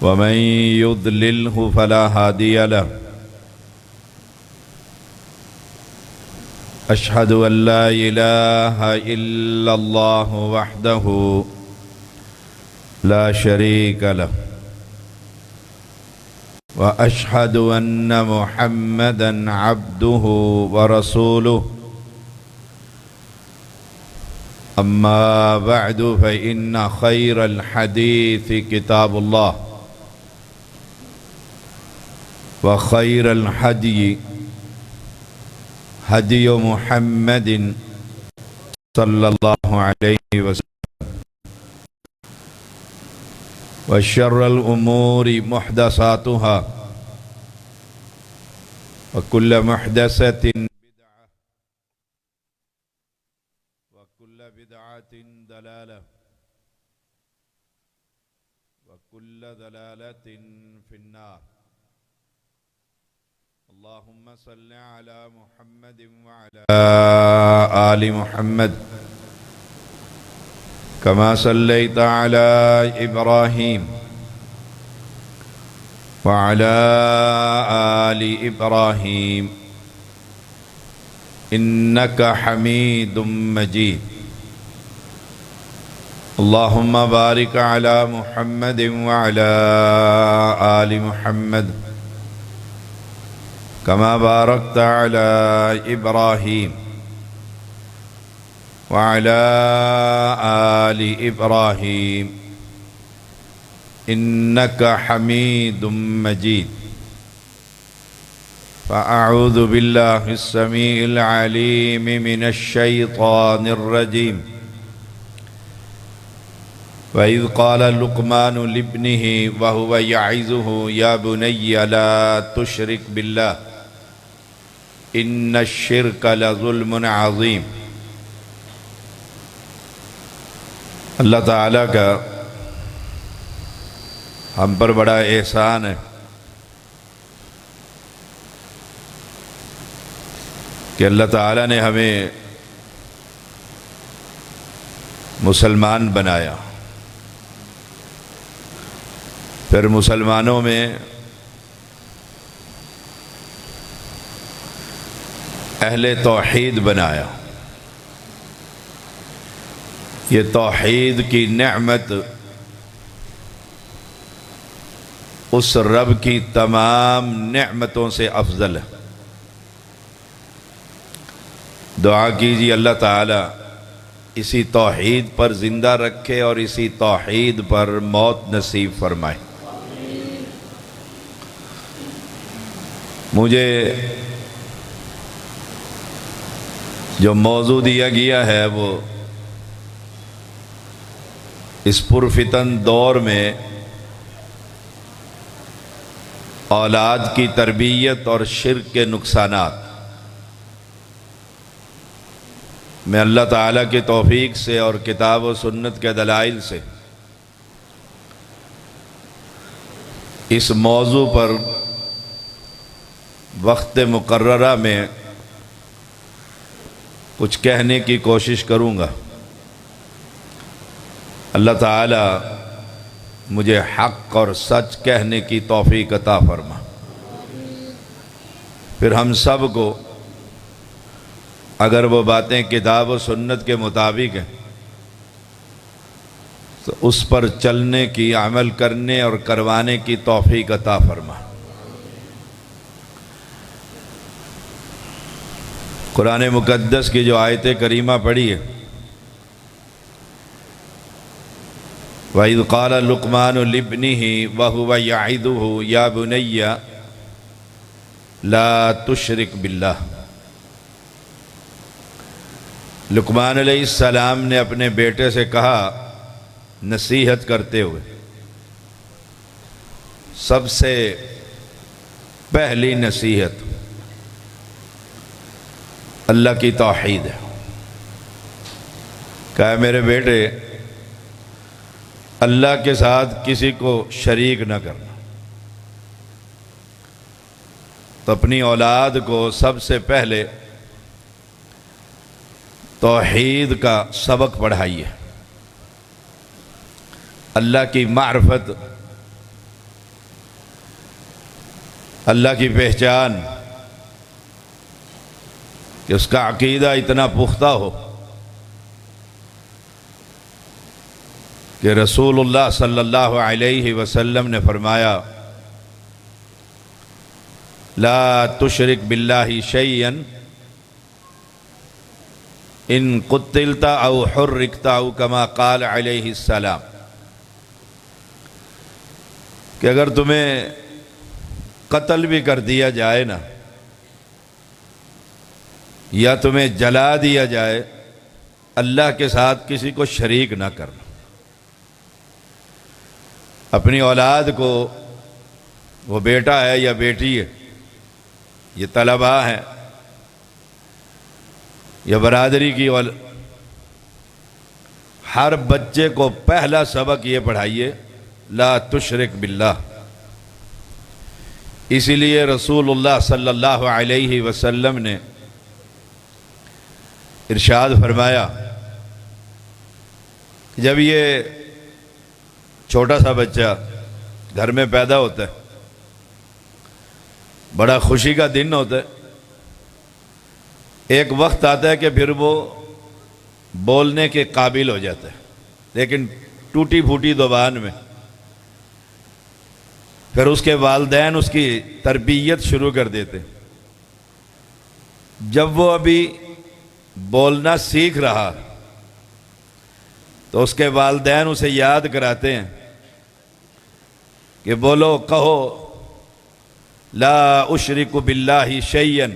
ومن يضلله فلا هادي له أشهد أن لا إله إلا الله وحده لا شريك له وأشهد أن محمدًا عبده ورسوله أما بعد فإن خير الحديث كتاب الله وخير الهدي هدي محمد صلى الله عليه وسلم وشر الأمور محدثاتها وكل محدثة بدعة وكل بدعة ضلالة وكل ضلالة في النار اللهم صل على محمد وعلى آل محمد كما صليت على إبراهيم وعلى آل إبراهيم إنك حميد مجيد اللهم بارك على محمد وعلى آل محمد كما باركت على إبراهيم وعلى آل إبراهيم إنك حميد مجيد فأعوذ بالله السميع العليم من الشيطان الرجيم وإذ قال لقمان لابنه وهو يعظه يا بني لا تشرك بالله إن الشرك لظلم عظيم اللہ تعالیٰ کا ہم پر بڑا احسان ہے کہ اللہ تعالیٰ نے ہمیں مسلمان بنایا، پھر مسلمانوں میں اہل توحید بنایا۔ یہ توحید کی نعمت اس رب کی تمام نعمتوں سے افضل ہے۔ دعا کیجیے اللہ تعالی اسی توحید پر زندہ رکھے اور اسی توحید پر موت نصیب فرمائے۔ مجھے جو موضوع دیا گیا ہے وہ اس پرفتن دور میں اولاد کی تربیت اور شرک کے نقصانات۔ میں اللہ تعالیٰ کی توفیق سے اور کتاب و سنت کے دلائل سے اس موضوع پر وقت مقررہ میں کچھ کہنے کی کوشش کروں گا۔ اللہ تعالی مجھے حق اور سچ کہنے کی توفیق عطا فرما۔ پھر ہم سب کو اگر وہ باتیں کتاب و سنت کے مطابق ہیں تو اس پر چلنے کی، عمل کرنے اور کروانے کی توفیق عطا فرما۔ قرآن مقدس کی جو آیت کریمہ پڑھی ہے، وَإِذْ قَالَ لُقْمَانُ لِابْنِهِ وَهُوَ يَعِظُهُ يَا بُنَيَّ لَا تُشْرِكْ بِاللَّهِ۔ لقمان علیہ السلام نے اپنے بیٹے سے کہا نصیحت کرتے ہوئے، سب سے پہلی نصیحت اللہ کی توحید ہے۔ کہا میرے بیٹے اللہ کے ساتھ کسی کو شریک نہ کرنا۔ تو اپنی اولاد کو سب سے پہلے توحید کا سبق پڑھائیے، اللہ کی معرفت اللہ کی پہچان کہ اس کا عقیدہ اتنا پختہ ہو کہ رسول اللہ صلی اللہ علیہ وسلم نے فرمایا لا تشرک باللہ شیئا ان قتلت او حرکت او کما قال علیہ السلام، کہ اگر تمہیں قتل بھی کر دیا جائے نا یا تمہیں جلا دیا جائے، اللہ کے ساتھ کسی کو شریک نہ کرنا۔ اپنی اولاد کو، وہ بیٹا ہے یا بیٹی ہے، یہ طلباء ہیں یا برادری کی، ہر بچے کو پہلا سبق یہ پڑھائیے لا تشرک باللہ۔ اسی لیے رسول اللہ صلی اللہ علیہ وسلم نے ارشاد فرمایا، جب یہ چھوٹا سا بچہ گھر میں پیدا ہوتا ہے، بڑا خوشی کا دن ہوتا ہے، ایک وقت آتا ہے کہ پھر وہ بولنے کے قابل ہو جاتا ہے، لیکن ٹوٹی پھوٹی زبان میں۔ پھر اس کے والدین اس کی تربیت شروع کر دیتے۔ جب وہ ابھی بولنا سیکھ رہا تو اس کے والدین اسے یاد کراتے ہیں کہ بولو، کہو لا اشرک باللہ شیئا۔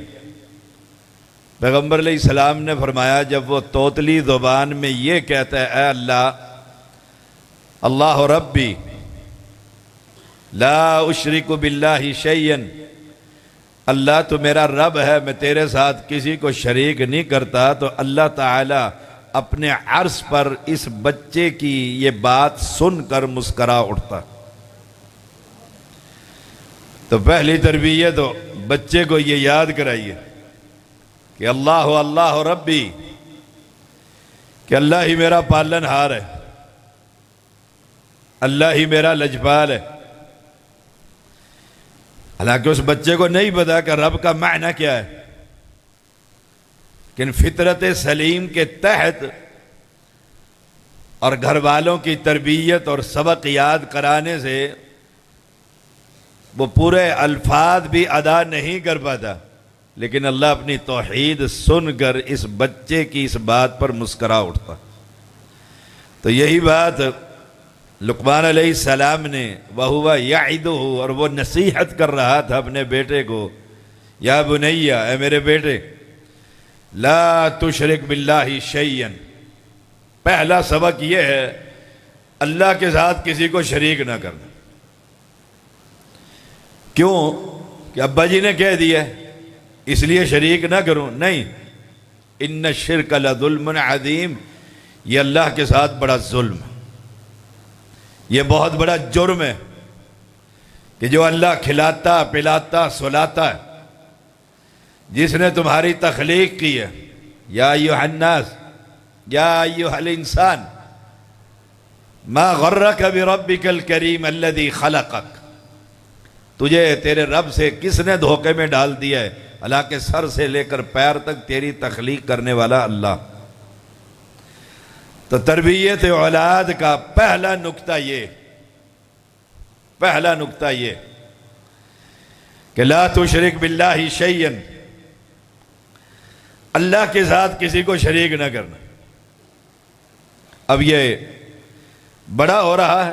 پیغمبر علیہ السلام نے فرمایا جب وہ توتلی زبان میں یہ کہتا ہے اے اللہ، اللہ ربی لا اشرک باللہ شیئا، اللہ تو میرا رب ہے، میں تیرے ساتھ کسی کو شریک نہیں کرتا، تو اللہ تعالی اپنے عرش پر اس بچے کی یہ بات سن کر مسکرا اٹھتا۔ تو پہلی تربیت ہو بچے کو یہ یاد کرائیے کہ اللہ ربی، کہ اللہ ہی میرا پالن ہار ہے، اللہ ہی میرا لجپال ہے۔ حالانکہ اس بچے کو نہیں پتا کہ رب کا معنی کیا ہے، لیکن فطرت سلیم کے تحت اور گھر والوں کی تربیت اور سبق یاد کرانے سے وہ پورے الفاظ بھی ادا نہیں کر پاتا، لیکن اللہ اپنی توحید سن کر اس بچے کی اس بات پر مسکرا اٹھتا۔ تو یہی بات لقمان علیہ السلام نے وَهُوَ يَعِدُهُ، اور وہ نصیحت کر رہا تھا اپنے بیٹے کو، یا بنیہ، اے میرے بیٹے، لا تشرک باللہ شیئا، پہلا سبق یہ ہے اللہ کے ساتھ کسی کو شریک نہ کرنا۔ کیوں کہ ابا جی نے کہہ دیا اس لیے شریک نہ کروں؟ نہیں، ان الشرک لظلم عظیم، یہ اللہ کے ساتھ بڑا ظلم، یہ بہت بڑا جرم ہے کہ جو اللہ کھلاتا پلاتا سلاتا ہے، جس نے تمہاری تخلیق کی ہے، یا ایھا الناس یا ایھا الانسان ما غرک بربک الکریم الذی خلقک، تجھے تیرے رب سے کس نے دھوکے میں ڈال دیا ہے، حالانکہ سر سے لے کر پیر تک تیری تخلیق کرنے والا اللہ۔ تو تربیت اولاد کا پہلا نکتہ یہ کہ لا تشرک باللہ شیئا، اللہ کے ساتھ کسی کو شریک نہ کرنا۔ اب یہ بڑا ہو رہا ہے،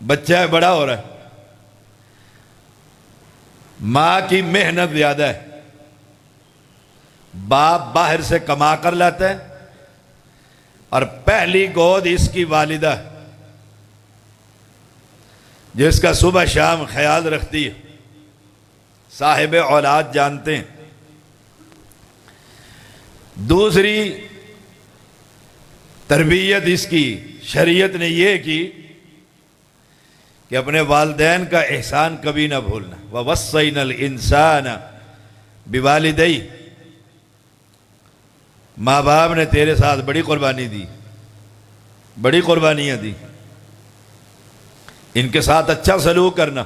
بچہ بڑا ہو رہا ہے، ماں کی محنت زیادہ ہے، باپ باہر سے کما کر لاتا ہے، اور پہلی گود اس کی والدہ ہے جس کا صبح شام خیال رکھتی ہے، صاحب اولاد جانتے ہیں۔ دوسری تربیت اس کی شریعت نے یہ کی کہ اپنے والدین کا احسان کبھی نہ بھولنا۔ وَوَصَّيْنَا الْإِنسَانَ بِوَالِدَيْهِ، ماں باپ نے تیرے ساتھ بڑی قربانی دی، بڑی قربانیاں دی، ان کے ساتھ اچھا سلوک کرنا۔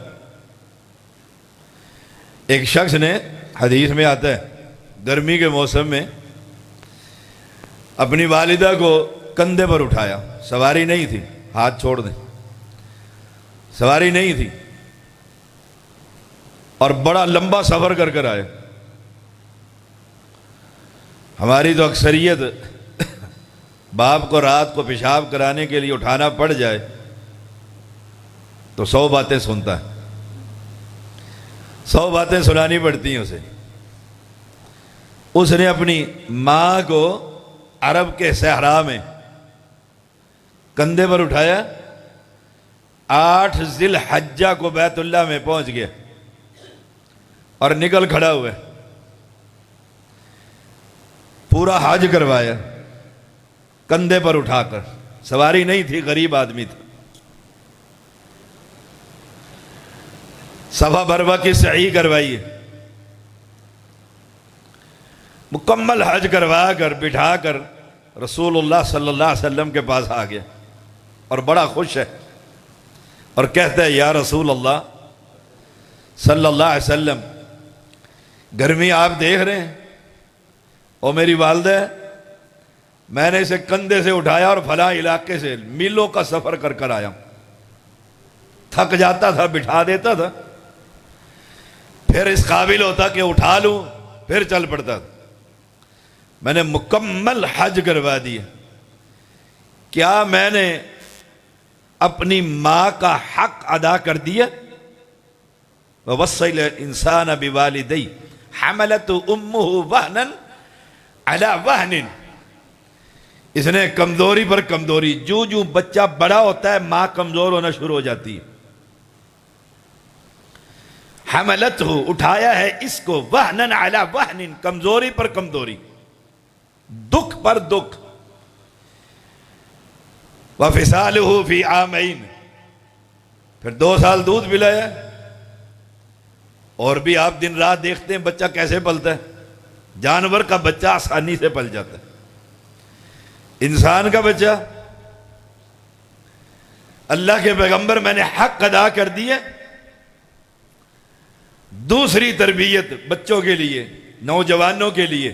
ایک شخص نے، حدیث میں آتا ہے، گرمی کے موسم میں اپنی والدہ کو کندھے پر اٹھایا، سواری نہیں تھی، ہاتھ چھوڑ دیں، سواری نہیں تھی، اور بڑا لمبا سفر کر کر آئے۔ ہماری تو اکثریت باپ کو رات کو پیشاب کرانے کے لیے اٹھانا پڑ جائے تو 100 باتیں سنتا ہے، 100 باتیں سنانی پڑتی ہیں اسے۔ اس نے اپنی ماں کو عرب کے صحرا میں کندھے پر اٹھایا، 8 ذی الحجہ کو بیت اللہ میں پہنچ گیا اور نکل کھڑا ہوا، پورا حج کروایا کندھے پر اٹھا کر، سواری نہیں تھی، غریب آدمی تھا۔ صفا مروہ کی سعی کروائی، مکمل حج کروا کر بٹھا کر رسول اللہ صلی اللہ علیہ وسلم کے پاس آ گیا اور بڑا خوش ہے، اور کہتا ہے یا رسول اللہ صلی اللہ علیہ وسلم، گرمی آپ دیکھ رہے ہیں، اور میری والدہ ہے، میں نے اسے کندھے سے اٹھایا اور فلاں علاقے سے میلوں کا سفر کر کر آیا، تھک جاتا تھا بٹھا دیتا تھا، پھر اس قابل ہوتا کہ اٹھا لوں پھر چل پڑتا تھا، میں نے مکمل حج کروا دیا، کیا میں نے اپنی ماں کا حق ادا کر دیا؟ وَوَصَّيْنَا الْإِنسَانَ بِوَالِدَيْهِ حَمَلَتْهُ أُمُّهُ وَهْنًا عَلَى وَهْنٍ۔ اس نے کمزوری پر کمزوری، جو بچہ بڑا ہوتا ہے ماں کمزور ہونا شروع ہو جاتی ہے۔ حَمَلَتْهُ اٹھایا ہے اس کو، وَهْنًا عَلَى وَهْنٍ کمزوری پر کمزوری، دکھ پر دکھ۔ وَفِصَالُهُ فِي عَامَيْنِ پھر 2 سال دودھ پلایا۔ اور بھی آپ دن رات دیکھتے ہیں بچہ کیسے پلتا ہے، جانور کا بچہ آسانی سے پل جاتا ہے، انسان کا بچہ، اللہ کے پیغمبر میں نے حق ادا کر دیا۔ دوسری تربیت بچوں کے لیے، نوجوانوں کے لیے،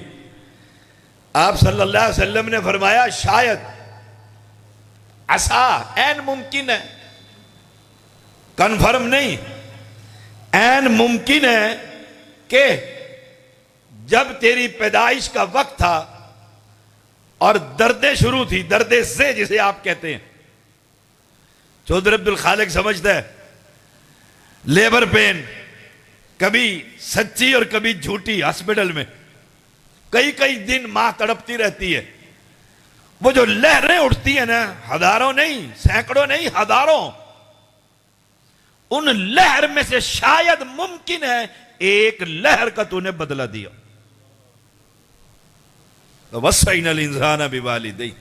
آپ صلی اللہ علیہ وسلم نے فرمایا شاید، عسا، این ممکن ہے، کنفرم نہیں، این ممکن ہے کہ جب تیری پیدائش کا وقت تھا اور دردیں شروع تھی، درد سے جسے آپ کہتے ہیں، چودھری عبد الخالق سمجھتا ہے، لیبر پین کبھی سچی اور کبھی جھوٹی، ہاسپٹل میں کئی دن ماں تڑپتی رہتی ہے، وہ جو لہریں اٹھتی ہیں نا، ہزاروں نہیں، سینکڑوں نہیں، ہزاروں، ان لہر میں سے شاید ممکن ہے ایک لہر کا تو نے بدلہ دیا۔ وَوَصَّيْنَا الْإِنسَانَ بِوَالِدَيْهِ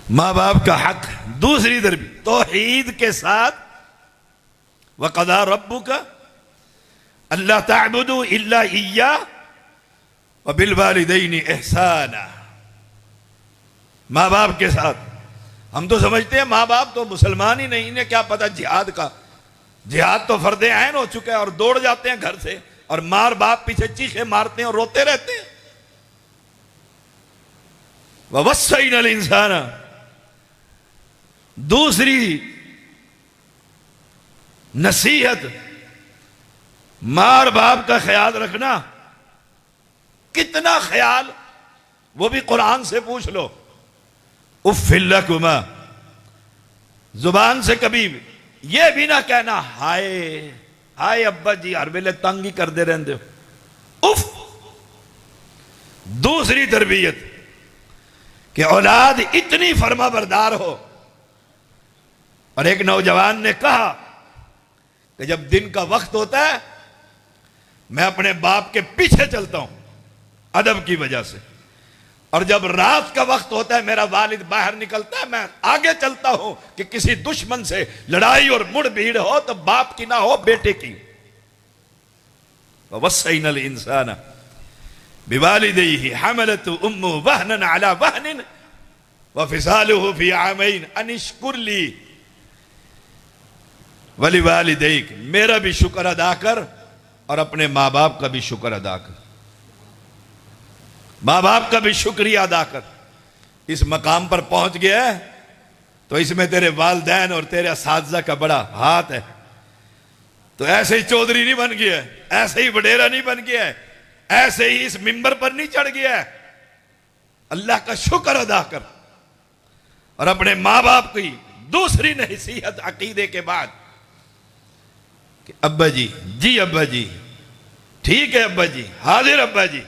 ماں باپ کا حق۔ دوسری تربیت توحید کے ساتھ، وَقَضَىٰ رَبُّكَ أَلَّا تَعْبُدُوا إِلَّا إِيَّاهُ وَبِالْوَالِدَيْنِ إِحْسَانًا ماں باپ کے ساتھ۔ ہم تو سمجھتے ہیں ماں باپ تو مسلمان ہی نہیں، انہیں کیا پتہ جہاد کا، جہاد تو فرض عین ہو چکا ہے، اور دوڑ جاتے ہیں گھر سے اور مار باپ پیچھے چیخے مارتے ہیں اور روتے رہتے ہیں۔ وَوَصَّيْنَا الْإِنسَانَ دوسری نصیحت، مار باپ کا خیال رکھنا۔ کتنا خیال، وہ بھی قرآن سے پوچھ لو، اُفٍّ لَكُمَا، زبان سے کبھی یہ بھی نہ کہنا ہائے ہائے ابا جی ہر ویلے تنگ ہی کر دے رہندے ہو، اف۔ دوسری تربیت کہ اولاد اتنی فرما بردار ہو۔ اور ایک نوجوان نے کہا کہ جب دن کا وقت ہوتا ہے میں اپنے باپ کے پیچھے چلتا ہوں ادب کی وجہ سے، اور جب رات کا وقت ہوتا ہے میرا والد باہر نکلتا ہے، میں آگے چلتا ہوں کہ کسی دشمن سے لڑائی اور مڑ بھیڑ ہو تو باپ کی نہ ہو، بیٹے کی۔ وَوَصَّيْنَا الْإِنسَانَ بِوَالِدَيْهِ حَمَلَتْهُ أُمُّهُ وَهْنًا عَلَى وَهْنٍ وَفِصَالُهُ فِي عَامَيْنِ أَنِ اشْكُرْ لِي ولی والدیک، میرا بھی شکر ادا کر اور اپنے ماں باپ کا بھی شکر ادا کر، ماں باپ کا بھی شکریہ ادا کر۔ اس مقام پر پہنچ گیا ہے تو اس میں تیرے والدین اور تیرے اساتذہ کا بڑا ہاتھ ہے۔ تو ایسے ہی چودھری نہیں بن گیا ہے، ایسے ہی وڈیرا نہیں بن گیا ہے، ایسے ہی اس ممبر پر نہیں چڑھ گیا ہے۔ اللہ کا شکر ادا کر اور اپنے ماں باپ کی دوسری نصیحت عقیدے کے بعد کہ ابا جی، جی ابا جی، ٹھیک ہے ابا جی، حاضر ابا جی۔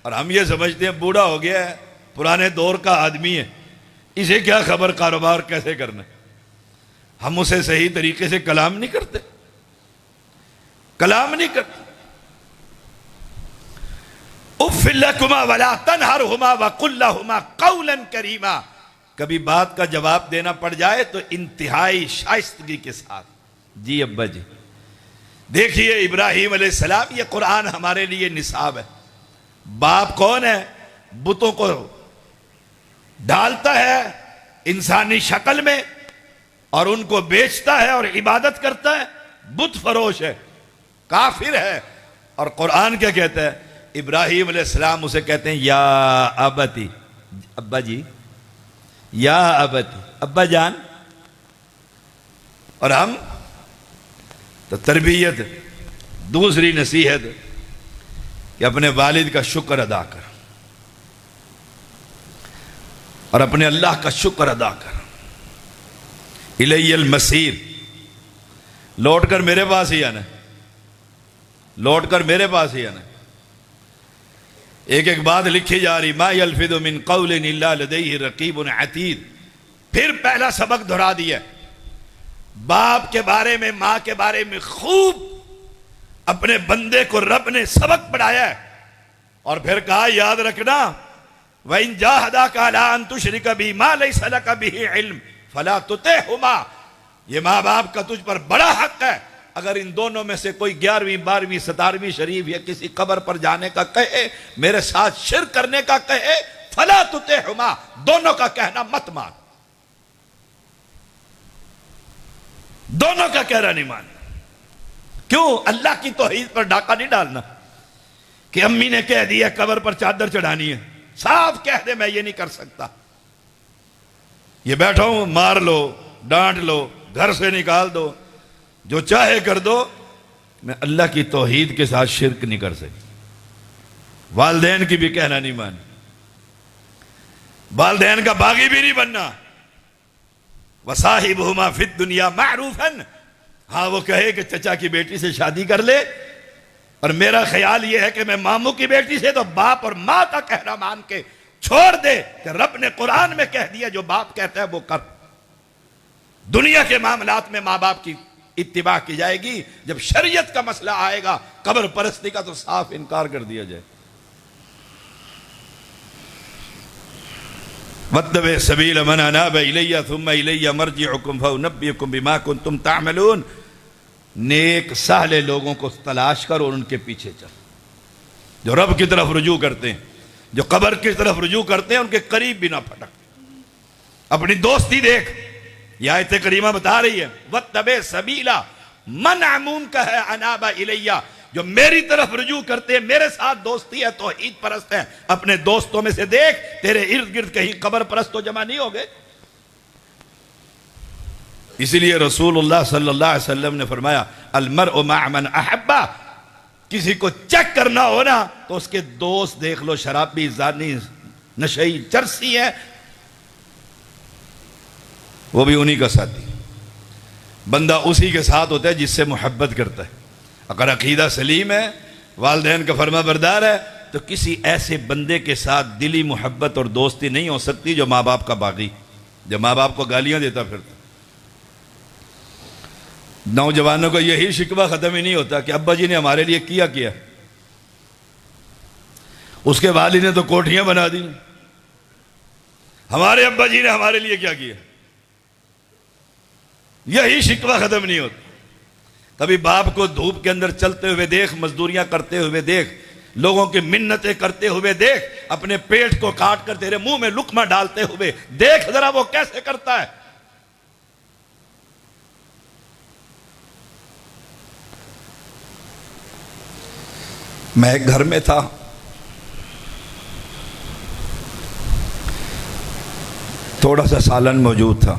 اور ہم یہ سمجھتے ہیں بوڑھا ہو گیا ہے، پرانے دور کا آدمی ہے، اسے کیا خبر کاروبار کیسے کرنا ہے۔ ہم اسے صحیح طریقے سے کلام نہیں کرتے، کلام نہیں کرتے۔ اف لکما ولا تنہرہما وقل لہما قولا کریما، کبھی بات کا جواب دینا پڑ جائے تو انتہائی شائستگی کے ساتھ، جی ابا جی۔ دیکھیے ابراہیم علیہ السلام، یہ قرآن ہمارے لیے نصاب ہے۔ باپ کون ہے؟ بتوں کو ڈالتا ہے انسانی شکل میں اور ان کو بیچتا ہے اور عبادت کرتا ہے، بت فروش ہے، کافر ہے۔ اور قرآن کیا کہتا ہے؟ ابراہیم علیہ السلام اسے کہتے ہیں یا ابتی، ابا جی، یا ابتی، ابا جان۔ اور ہم تو تربیت، دوسری نصیحت کہ اپنے والد کا شکر ادا کر اور اپنے اللہ کا شکر ادا کر۔ الی المصیر، لوٹ کر میرے پاس ہی آنا، لوٹ کر میرے پاس ہی آنا۔ ایک ایک بات لکھی جا رہی، ما یلفظ من قول الا لدیہ رقیب عتید۔ پھر پہلا سبق دہرا دیا، باپ کے بارے میں، ماں کے بارے میں خوب اپنے بندے کو رب نے سبق پڑھایا ہے، اور پھر کہا یاد رکھنا وَإِن جَاهَدَاكَ عَلَىٰ أَن تُشْرِكَ بِي مَا لَيْسَ لَكَ بِهِ عِلْمٍ فَلَا تُطِعْهُمَا۔ یہ ماں باپ کا تجھ پر بڑا حق ہے، اگر ان دونوں میں سے کوئی 11ویں 12ویں 17ویں شریف یا کسی قبر پر جانے کا کہے، میرے ساتھ شرک کرنے کا کہے، فَلَا تُطِعْهُمَا، دونوں کا کہنا مت مان، دونوں کا کہنا نہیں مان۔ کیوں؟ اللہ کی توحید پر ڈاکہ نہیں ڈالنا کہ امی نے کہہ دیا قبر پر چادر چڑھانی ہے، صاف کہہ دے میں یہ نہیں کر سکتا، یہ بیٹھا ہوں، مار لو، ڈانٹ لو، گھر سے نکال دو، جو چاہے کر دو، میں اللہ کی توحید کے ساتھ شرک نہیں کر سکتی۔ والدین کی بھی کہنا نہیں مانی، والدین کا باغی بھی نہیں بننا۔ وَصَاحِبْهُمَا فِي الدُّنْيَا مَعْرُوفًا، ہاں وہ کہے کہ چچا کی بیٹی سے شادی کر لے، اور میرا خیال یہ ہے کہ میں ماموں کی بیٹی سے تو باپ اور ماں کا کہنا مان کے چھوڑ دے کہ رب نے قرآن میں کہہ دیا جو باپ کہتا ہے وہ کر۔ دنیا کے معاملات میں ماں باپ کی اتباع کی جائے گی، جب شریعت کا مسئلہ آئے گا قبر پرستی کا تو صاف انکار کر دیا جائے۔ وَاتَّبِعْ سَبِيلَ مَنْ أَنَابَ إِلَيَّ ثُمَّ إِلَيَّ مَرْجِعُكُمْ فَأُنَبِّئُكُمْ بِمَا كُنْتُمْ تَعْمَلُونَ۔ نیک سہلے لوگوں کو تلاش کر اور ان کے پیچھے چل، جو رب کی طرف رجوع کرتے ہیں، جو قبر کی طرف رجوع کرتے ہیں، ان کے قریب بھی نہ پھٹک۔ اپنی دوستی دیکھ، یہ آیت کریمہ بتا رہی ہے وَاتَّبِعْ سَبِيلَ مَنْ عَمُونَ کا ہے أَنَابَ إِلَيَّ، جو میری طرف رجوع کرتے ہیں، میرے ساتھ دوستی ہے، توحید پرست ہے۔ اپنے دوستوں میں سے دیکھ، تیرے ارد گرد کہیں قبر پرست تو جمع نہیں ہو گئے۔ اسی لیے رسول اللہ صلی اللہ علیہ وسلم نے فرمایا المرء مع من احب، کسی کو چیک کرنا ہو نا تو اس کے دوست دیکھ لو، شرابی، زانی، نشئی، چرسی ہے، وہ بھی انہی کا ساتھی۔ بندہ اسی کے ساتھ ہوتا ہے جس سے محبت کرتا ہے۔ اگر عقیدہ سلیم ہے، والدین کا فرما بردار ہے، تو کسی ایسے بندے کے ساتھ دلی محبت اور دوستی نہیں ہو سکتی جو ماں باپ کا باغی، جو ماں باپ کو گالیاں دیتا پھرتا۔ نوجوانوں کو یہی شکوہ ختم ہی نہیں ہوتا کہ ابا جی نے ہمارے لیے کیا، اس کے والد نے تو کوٹھیاں بنا دی، ہمارے ابا جی نے ہمارے لیے کیا، یہی شکوہ ختم نہیں ہوتا۔ کبھی باپ کو دھوپ کے اندر چلتے ہوئے دیکھ، مزدوریاں کرتے ہوئے دیکھ، لوگوں کی منتیں کرتے ہوئے دیکھ، اپنے پیٹ کو کاٹ کر تیرے منہ میں لقمہ ڈالتے ہوئے دیکھ ذرا وہ کیسے کرتا ہے۔ میں ایک گھر میں تھا، تھوڑا سا سالن موجود تھا۔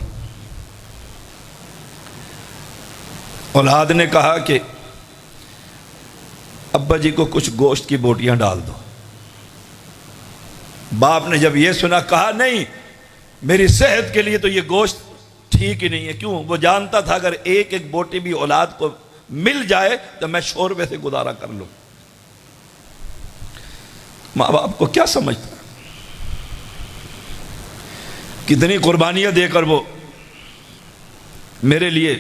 اولاد نے کہا کہ ابا جی کو کچھ گوشت کی بوٹیاں ڈال دو۔ باپ نے جب یہ سنا کہا نہیں، میری صحت کے لیے تو یہ گوشت ٹھیک ہی نہیں ہے۔ کیوں؟ وہ جانتا تھا اگر ایک ایک بوٹی بھی اولاد کو مل جائے تو میں شوربے سے گزارا کر لوں۔ ماں باپ کو کیا سمجھتا، کتنی قربانیاں دے کر وہ میرے لیے،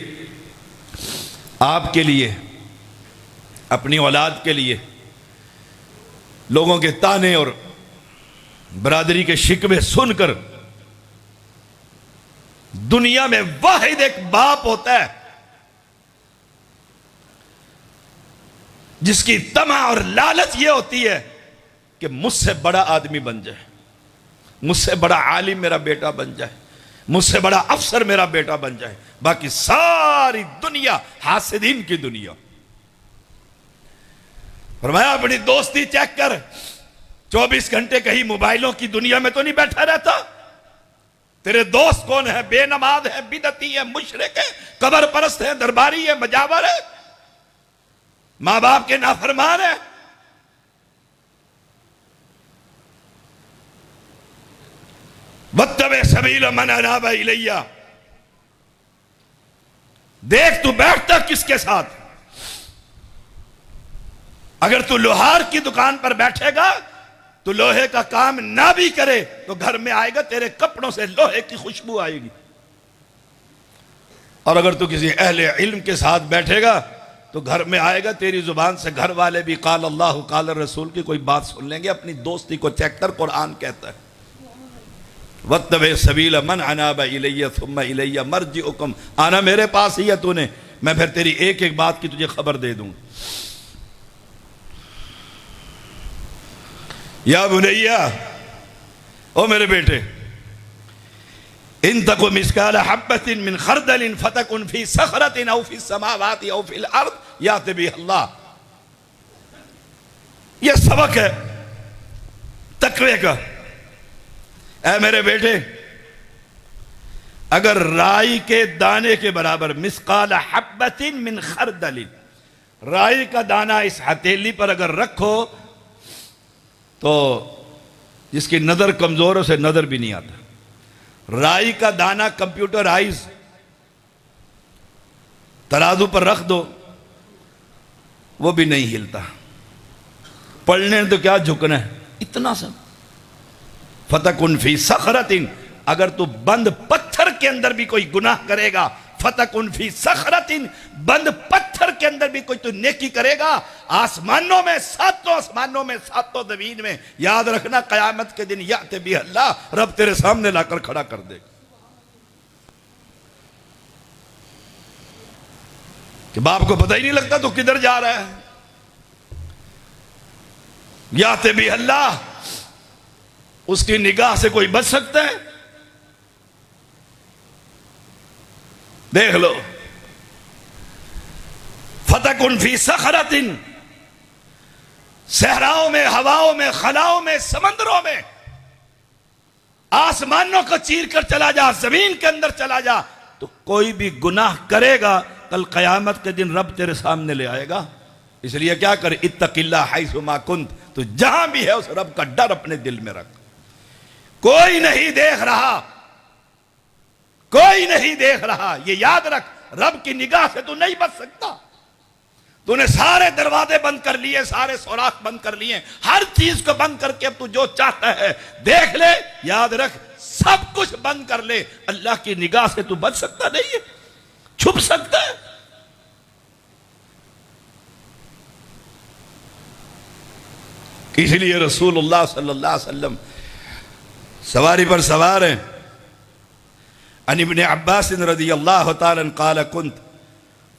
آپ کے لیے، اپنی اولاد کے لیے لوگوں کے تانے اور برادری کے شکوے سن کر، دنیا میں واحد ایک باپ ہوتا ہے جس کی طمع اور لالچ یہ ہوتی ہے کہ مجھ سے بڑا آدمی بن جائے، مجھ سے بڑا عالم میرا بیٹا بن جائے، مجھ سے بڑا افسر میرا بیٹا بن جائے، باقی ساری دنیا حاسدین کی دنیا۔ فرمایا اپنی دوستی چیک کر، 24 گھنٹے کہیں موبائلوں کی دنیا میں تو نہیں بیٹھا رہتا۔ تیرے دوست کون ہے؟ بے نماز ہے، بدعتی ہے، مشرک ہے، قبر پرست ہے، درباری ہے، مجاور ہے، ماں باپ کے نافرمان ہے۔ وَاتَّبِعْ سَبِيلَ مَنْ أَنَابَ إِلَيَّ، دیکھ تو بیٹھتا کس کے ساتھ۔ اگر تو لوہار کی دکان پر بیٹھے گا تو لوہے کا کام نہ بھی کرے تو گھر میں آئے گا تیرے کپڑوں سے لوہے کی خوشبو آئے گی، اور اگر تو کسی اہل علم کے ساتھ بیٹھے گا تو گھر میں آئے گا تیری زبان سے گھر والے بھی قال اللہ قال الرسول کی کوئی بات سن لیں گے۔ اپنی دوستی کو چیک کر، قرآن کہتا ہے وَاتَّبِعْ سَبِيلَ مَنْ أَنَابَ إِلَيَّ ثُمَّ إِلَيَّ مَرْجِعُكُمْ، آنا میرے پاس ہی ہے تو نے، میں پھر تیری ایک ایک بات کی تجھے خبر دے دوں۔ یا بنیہ، او میرے بیٹے، ان تَكُ مِثْقَالَ حَبَّةٍ مِّنْ خَرْدَلٍ فَتَكُنْ فِي صَخْرَةٍ أَوْ فِي السَّمَاوَاتِ أَوْ فِي الْأَرْضِ يَأْتِ بِهَا اللَّهُ۔ یہ سبق ہے تقوی کا۔ اے میرے بیٹے، اگر رائی کے دانے کے برابر مثقال حبۃ من خردل، رائی کا دانہ اس ہتھیلی پر اگر رکھو تو جس کی نظر کمزور ہے اسے نظر بھی نہیں آتا۔ رائی کا دانہ کمپیوٹرائز ترازو پر رکھ دو وہ بھی نہیں ہلتا۔ پڑھنے تو کیا جھکنا ہے، اتنا سا۔ فَتَكُنْ فِي صَخْرَةٍ، اگر تو بند پتھر کے اندر بھی کوئی گناہ کرے گا، فَتَكُنْ فِي صَخْرَةٍ، بند پتھر کے اندر بھی کوئی تو نیکی کرے گا، آسمانوں میں، ساتوں آسمانوں میں، ساتوں زمین میں، یاد رکھنا قیامت کے دن یأت بِهَا اللہ، رب تیرے سامنے لا کر کھڑا کر دے گا کہ باپ کو پتہ ہی نہیں لگتا تو کدھر جا رہا ہے۔ یأت بِهَا اللہ، اس کی نگاہ سے کوئی بچ سکتا ہے؟ دیکھ لو، فَتَكُنْ فِي صَخْرَةٍ، صحراؤں میں، ہواؤں میں، خلاؤں میں، سمندروں میں، آسمانوں کو چیر کر چلا جا، زمین کے اندر چلا جا، تو کوئی بھی گناہ کرے گا کل قیامت کے دن رب تیرے سامنے لے آئے گا۔ اس لیے کیا کر، اتق اللہ حیث ما کنت، تو جہاں بھی ہے اس رب کا ڈر اپنے دل میں رکھ۔ کوئی نہیں دیکھ رہا، کوئی نہیں دیکھ رہا، یہ یاد رکھ، رب کی نگاہ سے تو نہیں بچ سکتا۔ تو نے سارے دروازے بند کر لیے، سارے سوراخ بند کر لیے، ہر چیز کو بند کر کے اب تو جو چاہتا ہے دیکھ لے، یاد رکھ سب کچھ بند کر لے، اللہ کی نگاہ سے تو بچ سکتا نہیں ہے، چھپ سکتا ہے۔ اس لیے رسول اللہ صلی اللہ علیہ وسلم سواری پر سوار ہیں۔ عن ابن عباس رضی اللہ تعالیٰ قال كنت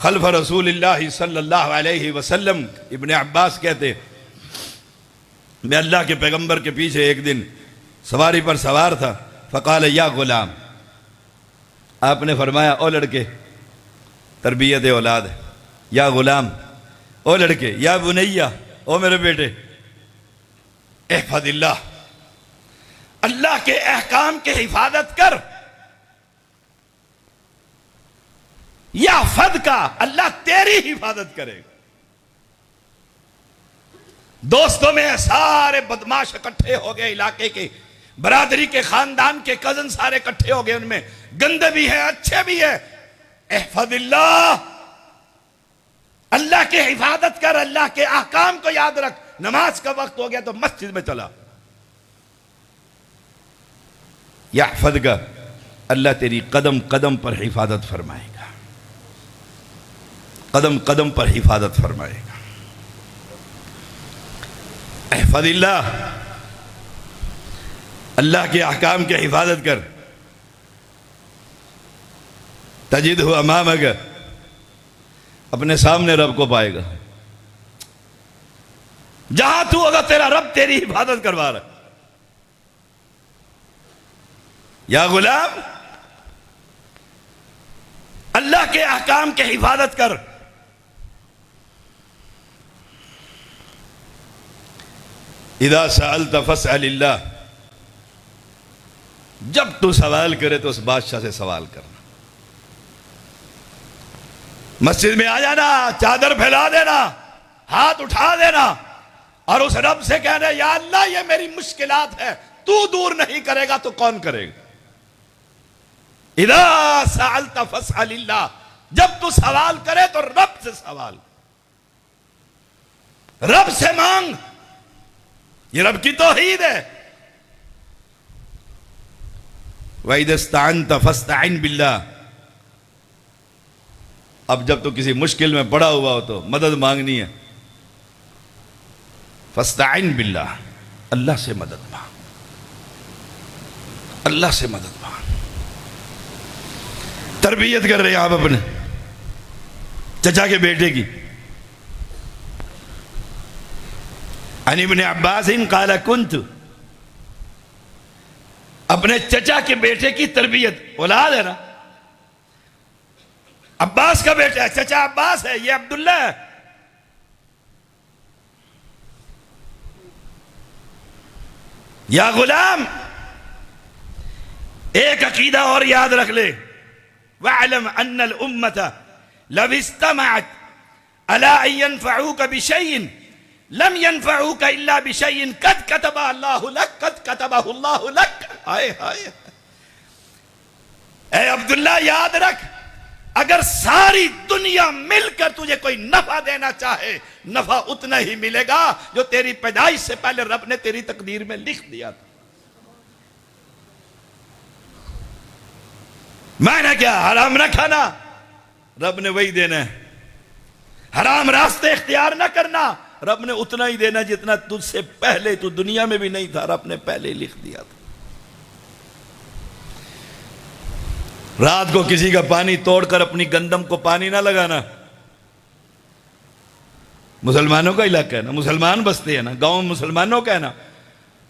خلف رسول اللہ صلی اللہ علیہ وسلم، ابن عباس کہتے میں اللہ کے پیغمبر کے پیچھے ایک دن سواری پر سوار تھا، فقال یا غلام، آپ نے فرمایا او لڑکے، تربیت اولاد ہے، یا غلام، او لڑکے، یا بنیہ، او میرے بیٹے، احفظ اللہ، اللہ کے احکام کی حفاظت کر، یحفظ کا، اللہ تیری حفاظت کرے گا۔ دوستوں میں سارے بدماش اکٹھے ہو گئے، علاقے کے، برادری کے، خاندان کے، کزن سارے اکٹھے ہو گئے، ان میں گندے بھی ہیں اچھے بھی ہیں۔ احفظ اللہ، اللہ کی حفاظت کر، اللہ کے احکام کو یاد رکھ۔ نماز کا وقت ہو گیا تو مسجد میں چلا، یحفظ کا، اللہ تیری قدم قدم پر حفاظت فرمائے گا، قدم قدم پر حفاظت فرمائے گا۔ احفظ اللہ، اللہ کے احکام کی حفاظت کر، تجدہ امامک، اپنے سامنے رب کو پائے گا۔ جہاں تو ہوگا تیرا رب تیری حفاظت کروا رہا ہے۔ یا غلام، اللہ کے احکام کی حفاظت کر۔ اذا سألت فاسأل اللہ، جب تو سوال کرے تو اس بادشاہ سے سوال کرنا۔ مسجد میں آ جانا، چادر پھیلا دینا، ہاتھ اٹھا دینا، اور اس رب سے کہنا یا اللہ یہ میری مشکلات ہے، تو دور نہیں کرے گا تو کون کرے گا؟ اذا سألت فاسأل اللہ، جب تو سوال کرے تو رب سے سوال، رب سے مانگ، یہ رب کی توحید ہے۔ وَإِذَا اسْتَعَنْتَ فَاسْتَعِنْ بِاللَّهِ، اب جب تو کسی مشکل میں پڑا ہوا ہو تو مدد مانگنی ہے، فَاسْتَعِنْ بِاللَّهِ، اللہ سے مدد مانگ، اللہ سے مدد مانگ۔ تربیت کر رہے ہیں آپ اپنے چچا کے بیٹے کی۔ عن ابن عباس قال كنت، اپنے چچا کے بیٹے کی تربیت، اولاد ہے نا، عباس کا بیٹا ہے، چچا عباس ہے، یہ عبداللہ ہے۔ یا غلام، ایک عقیدہ اور یاد رکھ لے، وَاعْلَمْ أَنَّ الْأُمَّةَ لَوْ اجْتَمَعَتْ عَلَىٰ أَن يَنْفَعُوكَ بِشَيْءٍ لَمْ يَنْفَعُوكَ إِلَّا بِشَيْءٍ قَدْ كَتَبَهُ اللَّهُ لَكَ، قَدْ كَتَبَهُ اللَّهُ لَكَ۔ ہائے ہائے، اے عبداللہ یاد رکھ، اگر ساری دنیا مل کر تجھے کوئی نفع دینا چاہے، نفع اتنا ہی ملے گا جو تیری پیدائش سے پہلے رب نے تیری تقدیر میں لکھ دیا تھا۔ معنی کیا؟ حرام نہ کھانا، رب نے وہی دینا ہے۔ حرام راستے اختیار نہ کرنا، رب نے اتنا ہی دینا جتنا تجھ سے پہلے تو دنیا میں بھی نہیں تھا، رب نے پہلے ہی لکھ دیا تھا۔ رات کو کسی کا پانی توڑ کر اپنی گندم کو پانی نہ لگانا۔ مسلمانوں کا علاقہ ہے نا، مسلمان بستے ہیں نا، گاؤں مسلمانوں کا ہے نا،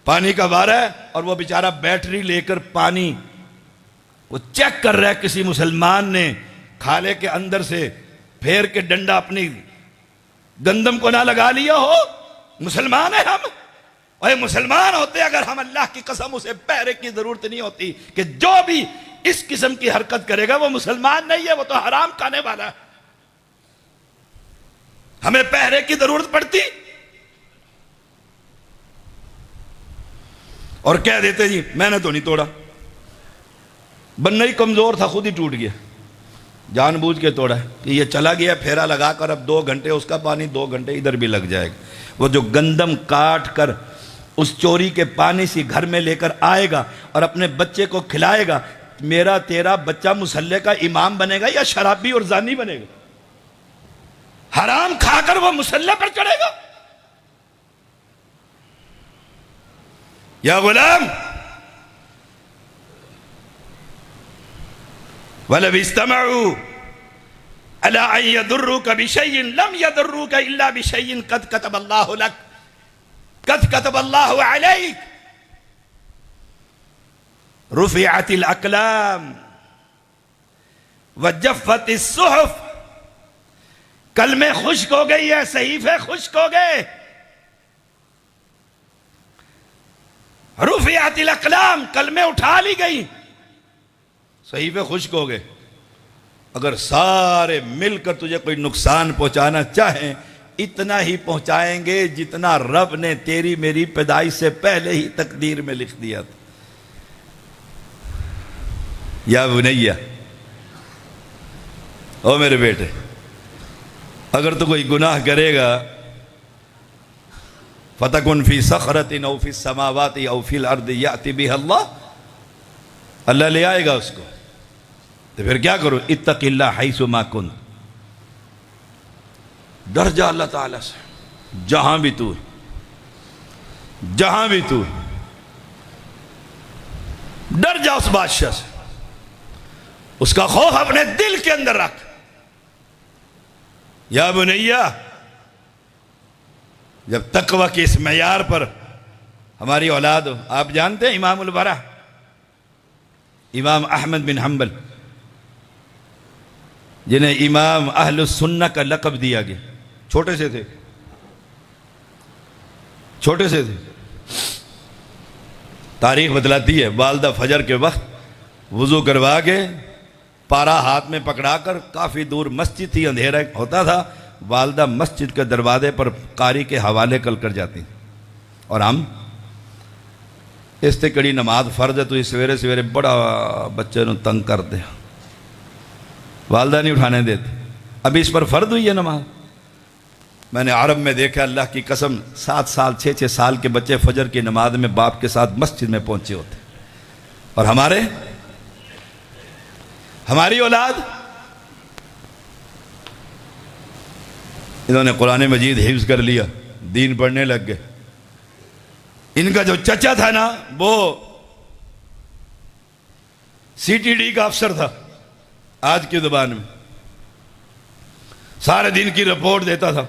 پانی کا وارہ ہے اور وہ بیچارہ بیٹری لے کر پانی وہ چیک کر رہا ہے، کسی مسلمان نے کھالے کے اندر سے پھیر کے ڈنڈا اپنی گندم کو نہ لگا لیا ہو۔ مسلمان ہیں ہم، اور مسلمان ہوتے اگر ہم اللہ کی قسم اسے پہرے کی ضرورت نہیں ہوتی کہ جو بھی اس قسم کی حرکت کرے گا وہ مسلمان نہیں ہے، وہ تو حرام کھانے والا ہے، ہمیں پہرے کی ضرورت پڑتی؟ اور کہہ دیتے جی میں نے تو نہیں توڑا، بننا ہی کمزور تھا، خود ہی ٹوٹ گیا، جان بوجھ کے توڑا ہے کہ یہ چلا گیا پھیرا لگا کر، اب 2 گھنٹے اس کا پانی 2 گھنٹے ادھر بھی لگ جائے گا۔ وہ جو گندم کاٹ کر اس چوری کے پانی سے گھر میں لے کر آئے گا اور اپنے بچے کو کھلائے گا، میرا تیرا بچہ مصلی کا امام بنے گا یا شرابی اور زانی بنے گا؟ حرام کھا کر وہ مصلی پر چڑھے گا؟ یا غلام، وَلَوْ اجْتَمَعُوا عَلَىٰ أَن يَضُرُّوكَ بِشَيْءٍ لَمْ يَضُرُّوكَ إِلَّا بِشَيْءٍ قَدْ كَتَبَ اللَّهُ لَكَ، قَدْ كَتَبَ اللَّهُ عَلَيْكَ، رُفِعَتِ الْأَقْلَامُ وَجَفَّتِ الصُّحُفُ، قلمیں خشک ہو گئی ہے، صحیفے خشک ہو گئے، رفعت الاقلام، قلمیں اٹھا لی گئی، صحیفے خشک ہو گئے۔ اگر سارے مل کر تجھے کوئی نقصان پہنچانا چاہیں، اتنا ہی پہنچائیں گے جتنا رب نے تیری میری پیدائش سے پہلے ہی تقدیر میں لکھ دیا تھا۔ یا بنیہ، او میرے بیٹے، اگر تو کوئی گناہ کرے گا فَتَكُنْ فِي صَخْرَةٍ أَوْ فِي السَّمَاوَاتِ أَوْ فِي الْأَرْضِ يَأْتِ بِهَا اللَّهُ، اللہ لے آئے گا اس کو۔ تو پھر کیا کرو؟ اتق اللہ حیث ما کنت، ڈر جا اللہ تعالیٰ سے جہاں بھی تو ہے، جہاں بھی تو ہے، ڈر جا اس بادشاہ سے، اس کا خوف اپنے دل کے اندر رکھ۔ یا بنیہ، جب تقوی کے اس معیار پر ہماری اولاد ہو، آپ جانتے ہیں امام الورع امام احمد بن حنبل، جنہیں امام اہل السنہ کا لقب دیا گیا، چھوٹے سے تھے، چھوٹے سے تھے۔ تاریخ بتلاتی ہے والدہ فجر کے وقت وضو کروا کے پارا ہاتھ میں پکڑا کر، کافی دور مسجد تھی، اندھیرا ہوتا تھا، والدہ مسجد کے دروازے پر قاری کے حوالے کر جاتی، اور ہم اس سے کڑی نماز فرض ہے تو یہ سویرے سویرے بڑا بچے نو تنگ کرتے ہیں، والدہ نہیں اٹھانے دیتے۔ ابھی اس پر فرض ہوئی ہے نماز۔ میں نے عرب میں دیکھا، اللہ کی قسم، 7 سال 6 سال کے بچے فجر کی نماز میں باپ کے ساتھ مسجد میں پہنچے ہوتے، اور ہماری اولاد، انہوں نے قرآن مجید حفظ کر لیا، دین پڑھنے لگ گئے۔ ان کا جو چچا تھا نا، وہ CTD کا افسر تھا، آج کی زبان میں سارے دن کی رپورٹ دیتا تھا،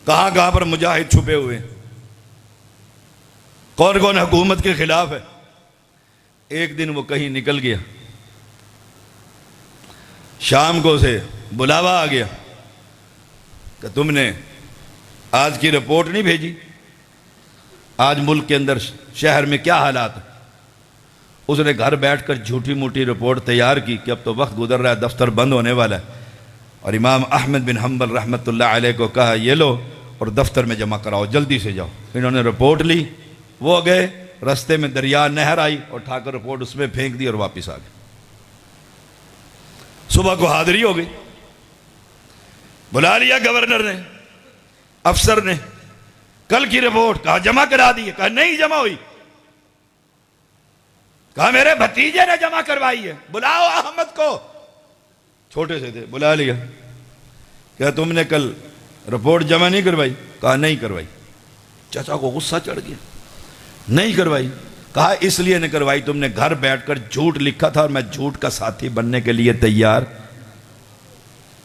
کہاں کہاں پر مجاہد چھپے ہوئے ہیں، کون کون حکومت کے خلاف ہے۔ ایک دن وہ کہیں نکل گیا، شام کو اسے بلاوا آ گیا کہ تم نے آج کی رپورٹ نہیں بھیجی، آج ملک کے اندر شہر میں کیا حالات ہیں۔ اس نے گھر بیٹھ کر جھوٹی موٹی رپورٹ تیار کی کہ اب تو وقت گزر رہا ہے، دفتر بند ہونے والا ہے، اور امام احمد بن حنبل رحمۃ اللہ علیہ کو کہا یہ لو اور دفتر میں جمع کراؤ، جلدی سے جاؤ۔ انہوں نے رپورٹ لی، وہ گئے، رستے میں دریا نہر آئی، اور اٹھا کر رپورٹ اس میں پھینک دی اور واپس آ گئے۔ صبح کو حاضری ہو گئی، بلا لیا گورنر نے، افسر نے، کل کی رپورٹ کہا جمع کرا دی، کہا نہیں جمع ہوئی، کہا میرے بھتیجے نے جمع کروائی ہے، بلاؤ احمد کو، چھوٹے سے تھے، بلا لیا، کہا تم نے کل رپورٹ جمع نہیں کروائی، کہا نہیں کروائی۔ چچا کو غصہ چڑھ گیا، نہیں کروائی، کہا اس لیے نہیں کروائی، تم نے گھر بیٹھ کر جھوٹ لکھا تھا اور میں جھوٹ کا ساتھی بننے کے لیے تیار۔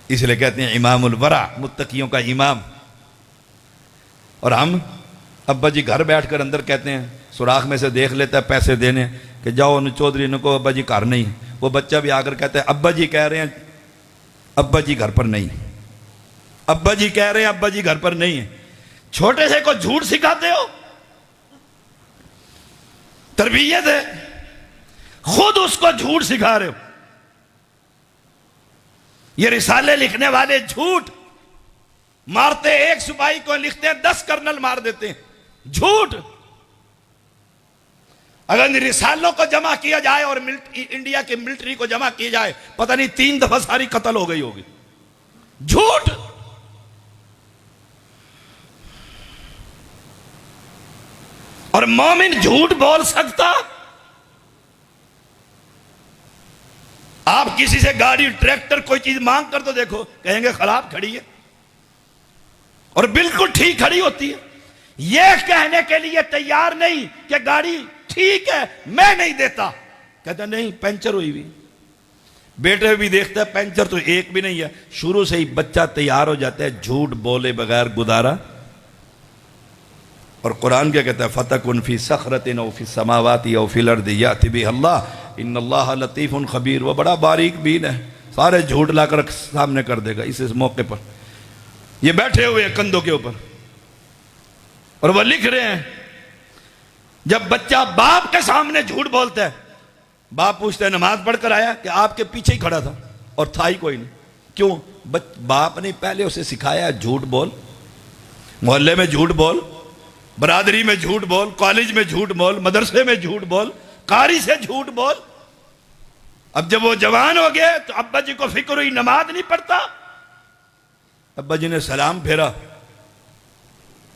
اس لیے کہتے ہیں امام الورع، متقیوں کا امام۔ اور ہم ابا جی گھر بیٹھ کر اندر کہتے ہیں، سوراخ میں سے دیکھ لیتا ہے پیسے دینے کہ جاؤ ان چودھری ان کو، ابا جی گھر نہیں، وہ بچہ بھی آ کر کہتا ہے ابا جی کہہ رہے ہیں ابا جی گھر پر نہیں، ابا جی کہہ رہے ہیں ابا جی گھر پر نہیں ہے۔ چھوٹے سے کو جھوٹ سکھاتے ہو، تربیت ہے، خود اس کو جھوٹ سکھا رہے ہو۔ یہ رسالے لکھنے والے جھوٹ مارتے، ایک سپاہی کو لکھتے ہیں 10 کرنل مار دیتے ہیں، جھوٹ۔ اگر ان رسالوں کو جمع کیا جائے اور انڈیا کے ملٹری کو جمع کیا جائے، پتہ نہیں 3 دفعہ ساری قتل ہو گئی ہوگی، جھوٹ۔ اور مومن جھوٹ بول سکتا؟ آپ کسی سے گاڑی، ٹریکٹر، کوئی چیز مانگ کر تو دیکھو، کہیں گے خراب کھڑی ہے، اور بالکل ٹھیک کھڑی ہوتی ہے۔ یہ کہنے کے لیے تیار نہیں کہ گاڑی ٹھیک ہے میں نہیں دیتا، کہتا نہیں پنچر ہوئی بھی، بیٹے بھی دیکھتا ہے پنچر تو ایک بھی نہیں ہے۔ شروع سے ہی بچہ تیار ہو جاتا ہے جھوٹ بولے بغیر گزارا۔ اور قرآن کیا کہتا ہے فَتَكُنْ فِي صَخْرَةٍ أَوْ فِي السَّمَاوَاتِ أَوْ فِي الْأَرْضِ يَأْتِ بِهَا اللَّهُ إِنَّ اللَّهَ لَطِيفٌ خَبِيرٌ۔ وہ بڑا باریک بین ہے، سارے جھوٹ لا کر سامنے کر دے گا اس موقع پر۔ یہ بیٹھے ہوئے کندھوں کے اوپر اور وہ لکھ رہے ہیں جب بچہ باپ کے سامنے جھوٹ بولتا ہے، باپ پوچھتا ہے نماز پڑھ کر آیا کہ آپ کے پیچھے ہی کھڑا تھا اور تھا ہی کوئی نہیں؟ کیوں؟ باپ نے پہلے اسے سکھایا جھوٹ بول، محلے میں جھوٹ بول، برادری میں جھوٹ بول، کالج میں جھوٹ بول، مدرسے میں جھوٹ بول، قاری سے جھوٹ بول۔ اب جب وہ جوان ہو گئے تو ابا جی کو فکر ہوئی نماز نہیں پڑھتا، ابا جی نے سلام پھیرا،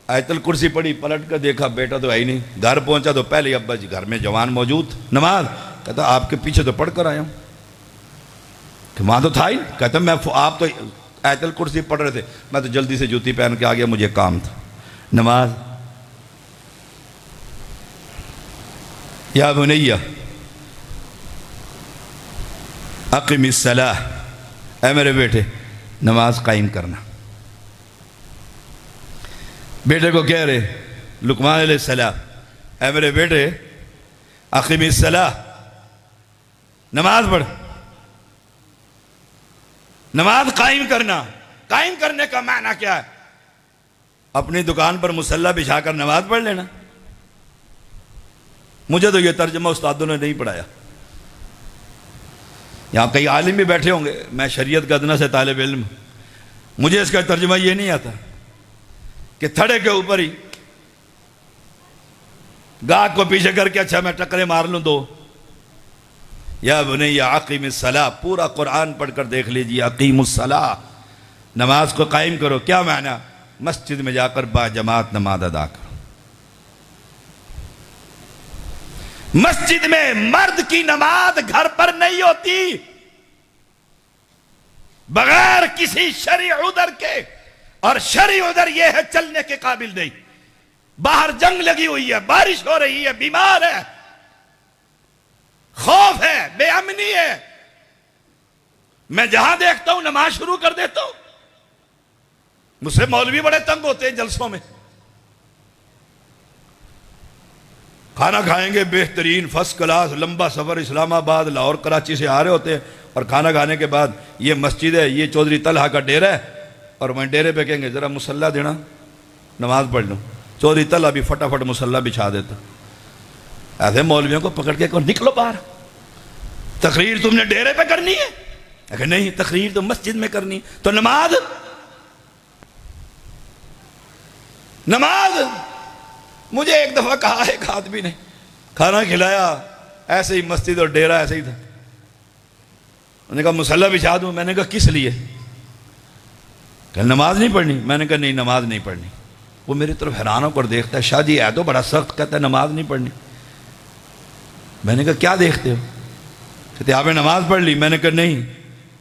آیت الکرسی پڑھی، پلٹ کر دیکھا بیٹا تو ہے ہی نہیں۔ گھر پہنچا تو پہلے ابا جی گھر میں جوان موجود، نماز، کہتا آپ کے پیچھے تو پڑھ کر آیا ہوں، کہ وہاں تو تھا ہی، کہتا آپ تو آیت الکرسی پڑھ رہے تھے، میں تو جلدی سے جوتی پہن کے آ گیا، مجھے کام تھا۔ نماز، یا بنی اقم الصلاۃ، اے میرے بیٹے نماز قائم کرنا۔ بیٹے کو کہہ رہے لقمان علیہ السلام، اے میرے بیٹے اقم الصلاۃ، نماز پڑھ، نماز قائم کرنا۔ قائم کرنے کا معنی کیا ہے؟ اپنی دکان پر مصلی بچھا کر نماز پڑھ لینا؟ مجھے تو یہ ترجمہ استادوں نے نہیں پڑھایا، یہاں کئی عالم بھی بیٹھے ہوں گے، میں شریعت کا ادنا سے طالب علم، مجھے اس کا ترجمہ یہ نہیں آتا کہ تھڑے کے اوپر ہی گاہک کو پیچھے کر کے اچھا میں ٹکرے مار لوں دو۔ یا بنی اقیم الصلاۃ، پورا قرآن پڑھ کر دیکھ لیجیے، اقیم الصلاۃ، نماز کو قائم کرو۔ کیا معنی؟ مسجد میں جا کر با جماعت نماز ادا کرو۔ مسجد میں مرد کی نماز گھر پر نہیں ہوتی بغیر کسی شرعی عذر کے، اور شرعی عذر یہ ہے چلنے کے قابل نہیں، باہر جنگ لگی ہوئی ہے، بارش ہو رہی ہے، بیمار ہے، خوف ہے، بے امنی ہے، میں جہاں دیکھتا ہوں نماز شروع کر دیتا ہوں۔ مجھ سے مولوی بڑے تنگ ہوتے ہیں جلسوں میں، کھانا کھائیں گے بہترین فرسٹ کلاس، لمبا سفر، اسلام آباد، لاہور، کراچی سے آ رہے ہوتے ہیں، اور کھانا کھانے کے بعد یہ مسجد ہے، یہ چودھری طلحہ کا ڈیرہ ہے، اور میں ڈیرے پہ کہیں گے ذرا مصلی دینا نماز پڑھ لوں، چودھری طلحہ بھی فٹافٹ مصلی بچھا دیتا۔ ایسے مولویوں کو پکڑ کے کہو نکلو باہر، تقریر تم نے ڈیرے پہ کرنی ہے؟ اگر نہیں، تقریر تو مسجد میں کرنی، تو نماز مجھے ایک دفعہ کہا ایک آدمی نے، کھانا کھلایا، ایسے ہی مسجد اور ڈیرہ ایسے ہی تھا، انہوں نے کہا مصلی بچھا دوں؟ میں نے کہا کس لیے؟ کہ نماز نہیں پڑھنی؟ میں نے کہا نہیں نماز نہیں پڑھنی۔ وہ میری طرف حیران ہو کر دیکھتا ہے، شاہ جی ہے تو بڑا سخت، کہتا ہے نماز نہیں پڑھنی۔ میں نے کہا کیا دیکھتے ہو؟ کہتے آپ نے نماز پڑھ لی؟ میں نے کہا نہیں۔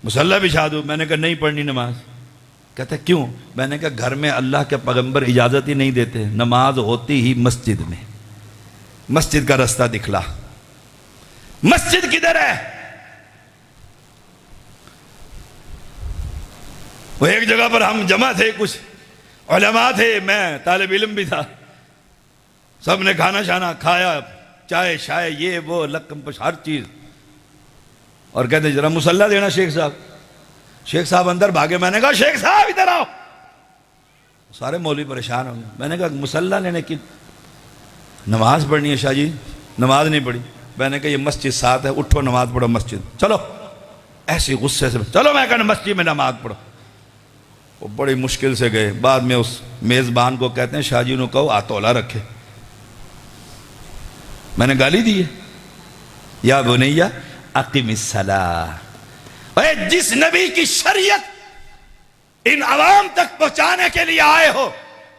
مصلی بچھا دوں؟ میں نے کہا نہیں پڑھنی نماز۔ کہتا ہے کیوں؟ میں نے کہا گھر میں اللہ کے پیغمبر اجازت ہی نہیں دیتے، نماز ہوتی ہی مسجد میں، مسجد کا رستہ دکھلا، مسجد کدھر ہے؟ وہ ایک جگہ پر ہم جمع تھے، کچھ علماء تھے، میں طالب علم بھی تھا، سب نے کھانا شانا کھایا، چائے شائے یہ وہ لقم پش ہر چیز، اور کہتے ذرا مصلی دینا شیخ صاحب۔ شیخ صاحب اندر بھاگے، میں نے کہا شیخ صاحب ادھر آؤ، سارے مولوی پریشان ہو گئے۔ میں نے کہا مصلی لینے کی نماز پڑھنی ہے شاہ جی، نماز نہیں پڑھی۔ میں نے کہا یہ مسجد ساتھ ہے، اٹھو نماز پڑھو مسجد، چلو۔ ایسی غصے سے چلو، میں کہا مسجد میں نماز پڑھو۔ وہ بڑی مشکل سے گئے، بعد میں اس میزبان کو کہتے ہیں شاہ جی نے کہو آتولا رکھے۔ میں نے گالی دی ہے، یا بنی اقم الصلاۃ۔ اے جس نبی کی شریعت ان عوام تک پہنچانے کے لیے آئے ہو،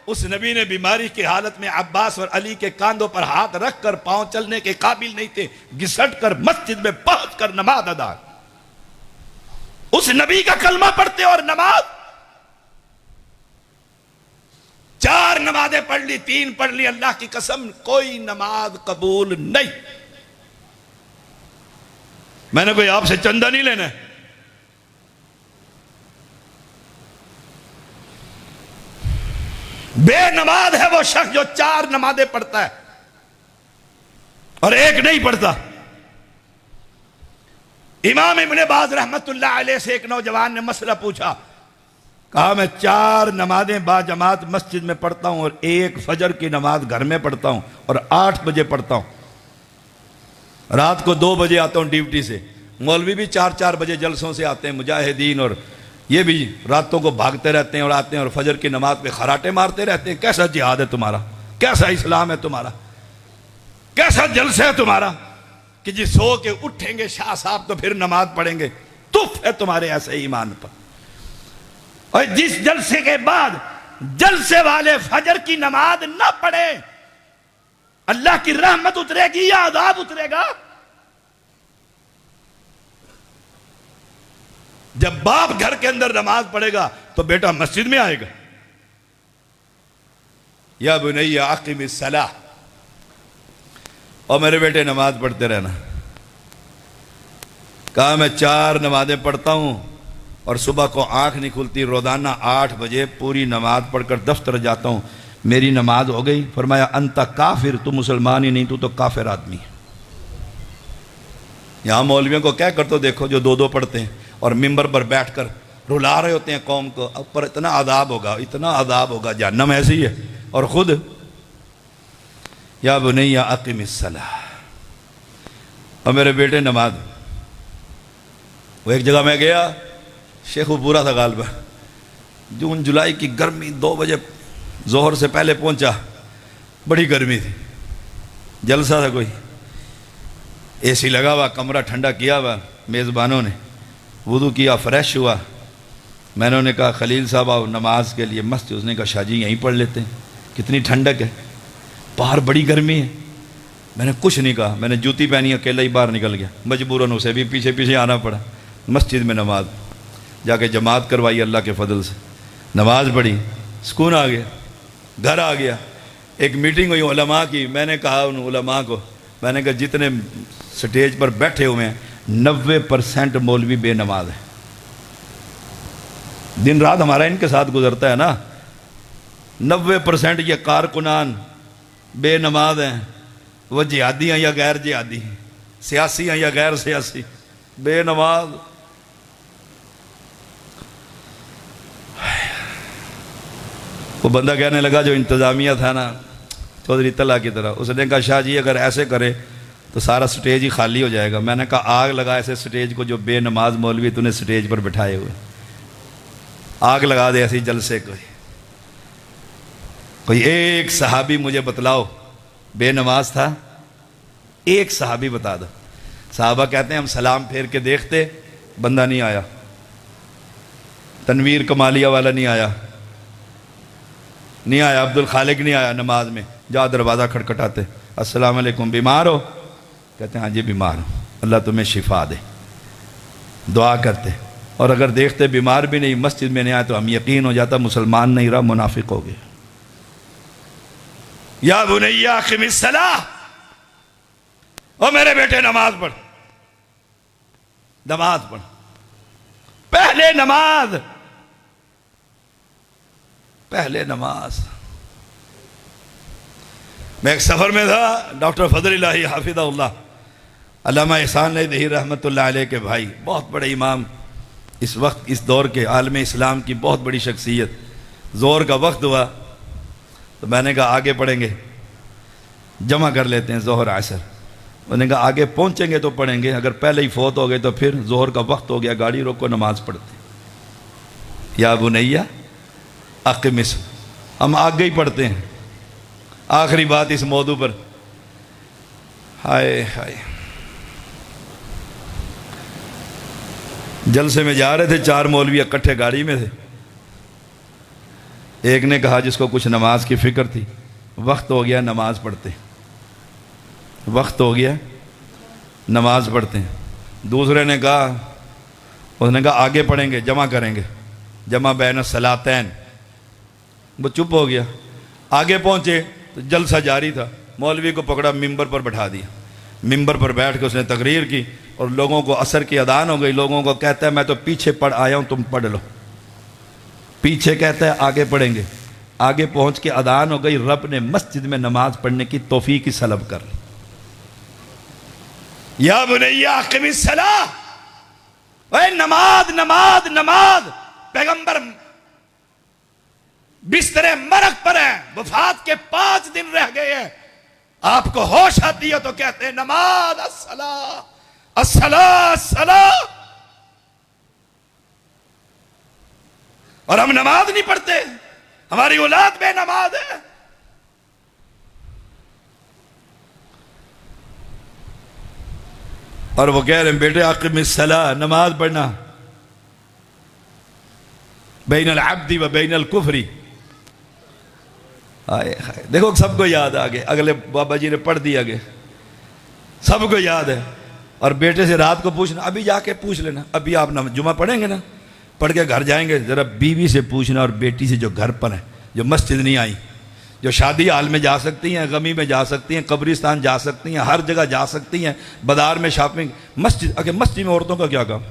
اس نبی نے بیماری کی حالت میں عباس اور علی کے کاندھوں پر ہاتھ رکھ کر، پاؤں چلنے کے قابل نہیں تھے، گھسٹ کر مسجد میں پہنچ کر نماز ادا۔ اس نبی کا کلمہ پڑھتے اور نماز، 4 نمازیں پڑھ لی، 3 پڑھ لی، اللہ کی قسم کوئی نماز قبول نہیں۔ میں نے کوئی آپ سے چندہ نہیں لینا ہے، بے نماز ہے وہ شخص جو 4 نمازیں پڑھتا ہے اور 1 نہیں پڑھتا۔ امام ابن باز رحمت اللہ علیہ سے ایک نوجوان نے مسئلہ پوچھا، کہا میں 4 نمازیں با جماعت مسجد میں پڑھتا ہوں اور 1 فجر کی نماز گھر میں پڑھتا ہوں اور 8 بجے پڑھتا ہوں، رات کو 2 بجے آتا ہوں ڈیوٹی سے۔ مولوی بھی 4 بجے جلسوں سے آتے ہیں، مجاہدین، اور یہ بھی راتوں کو بھاگتے رہتے ہیں اور آتے ہیں اور فجر کی نماز پہ خراٹے مارتے رہتے ہیں۔ کیسا جہاد ہے تمہارا؟ کیسا اسلام ہے تمہارا؟ کیسا جلسہ ہے تمہارا کہ جی سو کے اٹھیں گے شاہ صاحب تو پھر نماز پڑھیں گے؟ تف ہے تمہارے ایسے ایمان پر۔ اور جس جلسے کے بعد جلسے والے فجر کی نماز نہ پڑھے، اللہ کی رحمت اترے گی یا عذاب اترے گا؟ جب باپ گھر کے اندر نماز پڑھے گا تو بیٹا مسجد میں آئے گا۔ یا بنی اقم الصلاۃ، اور میرے بیٹے نماز پڑھتے رہنا۔ کہا میں 4 نمازیں پڑھتا ہوں اور صبح کو آنکھ نہیں کھلتی، روزانہ 8 بجے پوری نماز پڑھ کر دفتر جاتا ہوں، میری نماز ہو گئی؟ فرمایا انت کافر، تو مسلمان ہی نہیں، تو کافر آدمی ہے۔ یہاں مولویوں کو کیا کر تو دیکھو جو 2 پڑھتے ہیں اور ممبر پر بیٹھ کر رلا رہے ہوتے ہیں قوم کو، اوپر اتنا عذاب ہوگا، اتنا عذاب ہوگا، جہنم ایسی ہے، اور خود یا بنی اقم الصلاۃ۔ اور میرے بیٹے نماز، وہ ایک جگہ میں گیا، شیخ وہ پورا تھا غالبا، جون جولائی کی گرمی، 2 بجے ظہر سے پہلے پہنچا، بڑی گرمی تھی، جلسہ تھا کوئی، اے سی لگا ہوا، کمرہ ٹھنڈا کیا ہوا، میزبانوں نے وضو کیا، فریش ہوا۔ میں نے انہیں کہا خلیل صاحب آؤ نماز کے لیے مسجد، اس نے کہا شاہ جی یہیں پڑھ لیتے ہیں، کتنی ٹھنڈک ہے، باہر بڑی گرمی ہے۔ میں نے کچھ نہیں کہا، میں نے جوتی پہنی، اکیلا ہی باہر نکل گیا، مجبوراً اسے بھی پیچھے پیچھے آنا پڑا۔ مسجد میں نماز جا کے جماعت کروائی اللہ کے فضل سے، نماز پڑھی، سکون آ گیا، گھر آ گیا۔ ایک میٹنگ ہوئی علماء کی، میں نے کہا ان علماء کو، میں نے کہا جتنے سٹیج پر بیٹھے ہوئے ہیں 90% مولوی بے نماز ہیں، دن رات ہمارا ان کے ساتھ گزرتا ہے نا، 90% یہ کارکنان بے نماز ہیں، وہ جہادی ہیں یا غیر جہادی، سیاسی ہیں یا غیر سیاسی، بے نماز۔ وہ بندہ کہنے لگا جو انتظامیہ تھا نا چودھری طلحہ کی طرح، اس نے کہا شاہ جی اگر ایسے کرے تو سارا سٹیج ہی خالی ہو جائے گا۔ میں نے کہا آگ لگا ایسے سٹیج کو جو بے نماز مولوی تو نے سٹیج پر بٹھائے ہوئے، آگ لگا دے ایسی جلسے کو۔ کوئی ایک صحابی مجھے بتلاؤ بے نماز تھا، ایک صحابی بتا دو۔ صحابہ کہتے ہیں ہم سلام پھیر کے دیکھتے، بندہ نہیں آیا، تنویر کمالیہ والا نہیں آیا، عبد الخالق نہیں آیا نماز میں، جا دروازہ کھٹکھٹاتے، السلام علیکم، بیمار ہو؟ کہتے ہیں ہاں جی بیمار ہوں، اللہ تمہیں شفا دے، دعا کرتے، اور اگر دیکھتے بیمار بھی نہیں، مسجد میں نہیں آیا تو ہم یقین ہو جاتا مسلمان نہیں رہا، منافق ہو گیا۔ یا بنی اقم الصلاۃ، او میرے بیٹے نماز پڑھ، نماز پڑھ، پہلے نماز، پہلے نماز۔ میں ایک سفر میں تھا، ڈاکٹر فضل الہی حافظہ اللہ، علامہ احسان دہی رحمت اللہ علیہ کے بھائی، بہت بڑے امام، اس وقت اس دور کے عالم اسلام کی بہت بڑی شخصیت۔ زور کا وقت ہوا تو میں نے کہا آگے پڑھیں گے، جمع کر لیتے ہیں ظہر عصر۔ میں نے کہا آگے پہنچیں گے تو پڑھیں گے، اگر پہلے ہی فوت ہو گئے تو پھر ظہر کا وقت ہو گیا، گاڑی روکو نماز پڑھتے۔ یا بنیہ اقم الصلاۃ، ہم آگے ہی پڑھتے ہیں۔ آخری بات اس موضوع پر، ہائے ہائے، جلسے میں جا رہے تھے، 4 مولوی اکٹھے گاڑی میں تھے۔ ایک نے کہا جس کو کچھ نماز کی فکر تھی، وقت ہو گیا نماز پڑھتے، وقت ہو گیا نماز پڑھتے ہیں۔ دوسرے نے کہا، اس نے کہا آگے پڑھیں گے، جمع کریں گے، جمع بین الصلاتین۔ وہ چپ ہو گیا، آگے پہنچے تو جلسہ جاری تھا، مولوی کو پکڑا، ممبر پر بٹھا دیا، ممبر پر بیٹھ کے اس نے تقریر کی، اور لوگوں کو عصر کی اذان ہو گئی، لوگوں کو کہتا ہے میں تو پیچھے پڑھ آیا ہوں، تم پڑھ لو۔ پیچھے کہتا ہے آگے پڑھیں گے، آگے پہنچ کے اذان ہو گئی، رب نے مسجد میں نماز پڑھنے کی توفیق سلب کر لی۔ یا بنی اقم الصلاۃ، اے نماز نماز نماز، پیغمبر بستر مرگ پر ہیں، وفات کے 5 دن رہ گئے ہیں، آپ کو ہوش آتی ہے تو کہتے ہیں نماز، الصلاۃ الصلاۃ الصلاۃ، اور ہم نماز نہیں پڑھتے، ہماری اولاد بے نماز ہے۔ اور وہ کہہ رہے ہیں بیٹے اقم الصلاۃ، نماز پڑھنا، بین العبد و بین الکفر۔ آئے ہائے، دیکھو سب کو یاد آ گئے، اگلے بابا جی نے پڑھ دیا گئے، سب کو یاد ہے۔ اور بیٹے سے رات کو پوچھنا، ابھی جا کے پوچھ لینا، ابھی آپ جمعہ پڑھیں گے نا، پڑھ کے گھر جائیں گے، ذرا بیوی سے پوچھنا اور بیٹی سے جو گھر پر ہیں، جو مسجد نہیں آئی، جو شادی حال میں جا سکتی ہیں، غمی میں جا سکتی ہیں، قبرستان جا سکتی ہیں، ہر جگہ جا سکتی ہیں، بازار میں شاپنگ، مسجد، اگر مسجد میں عورتوں کا کیا کام؟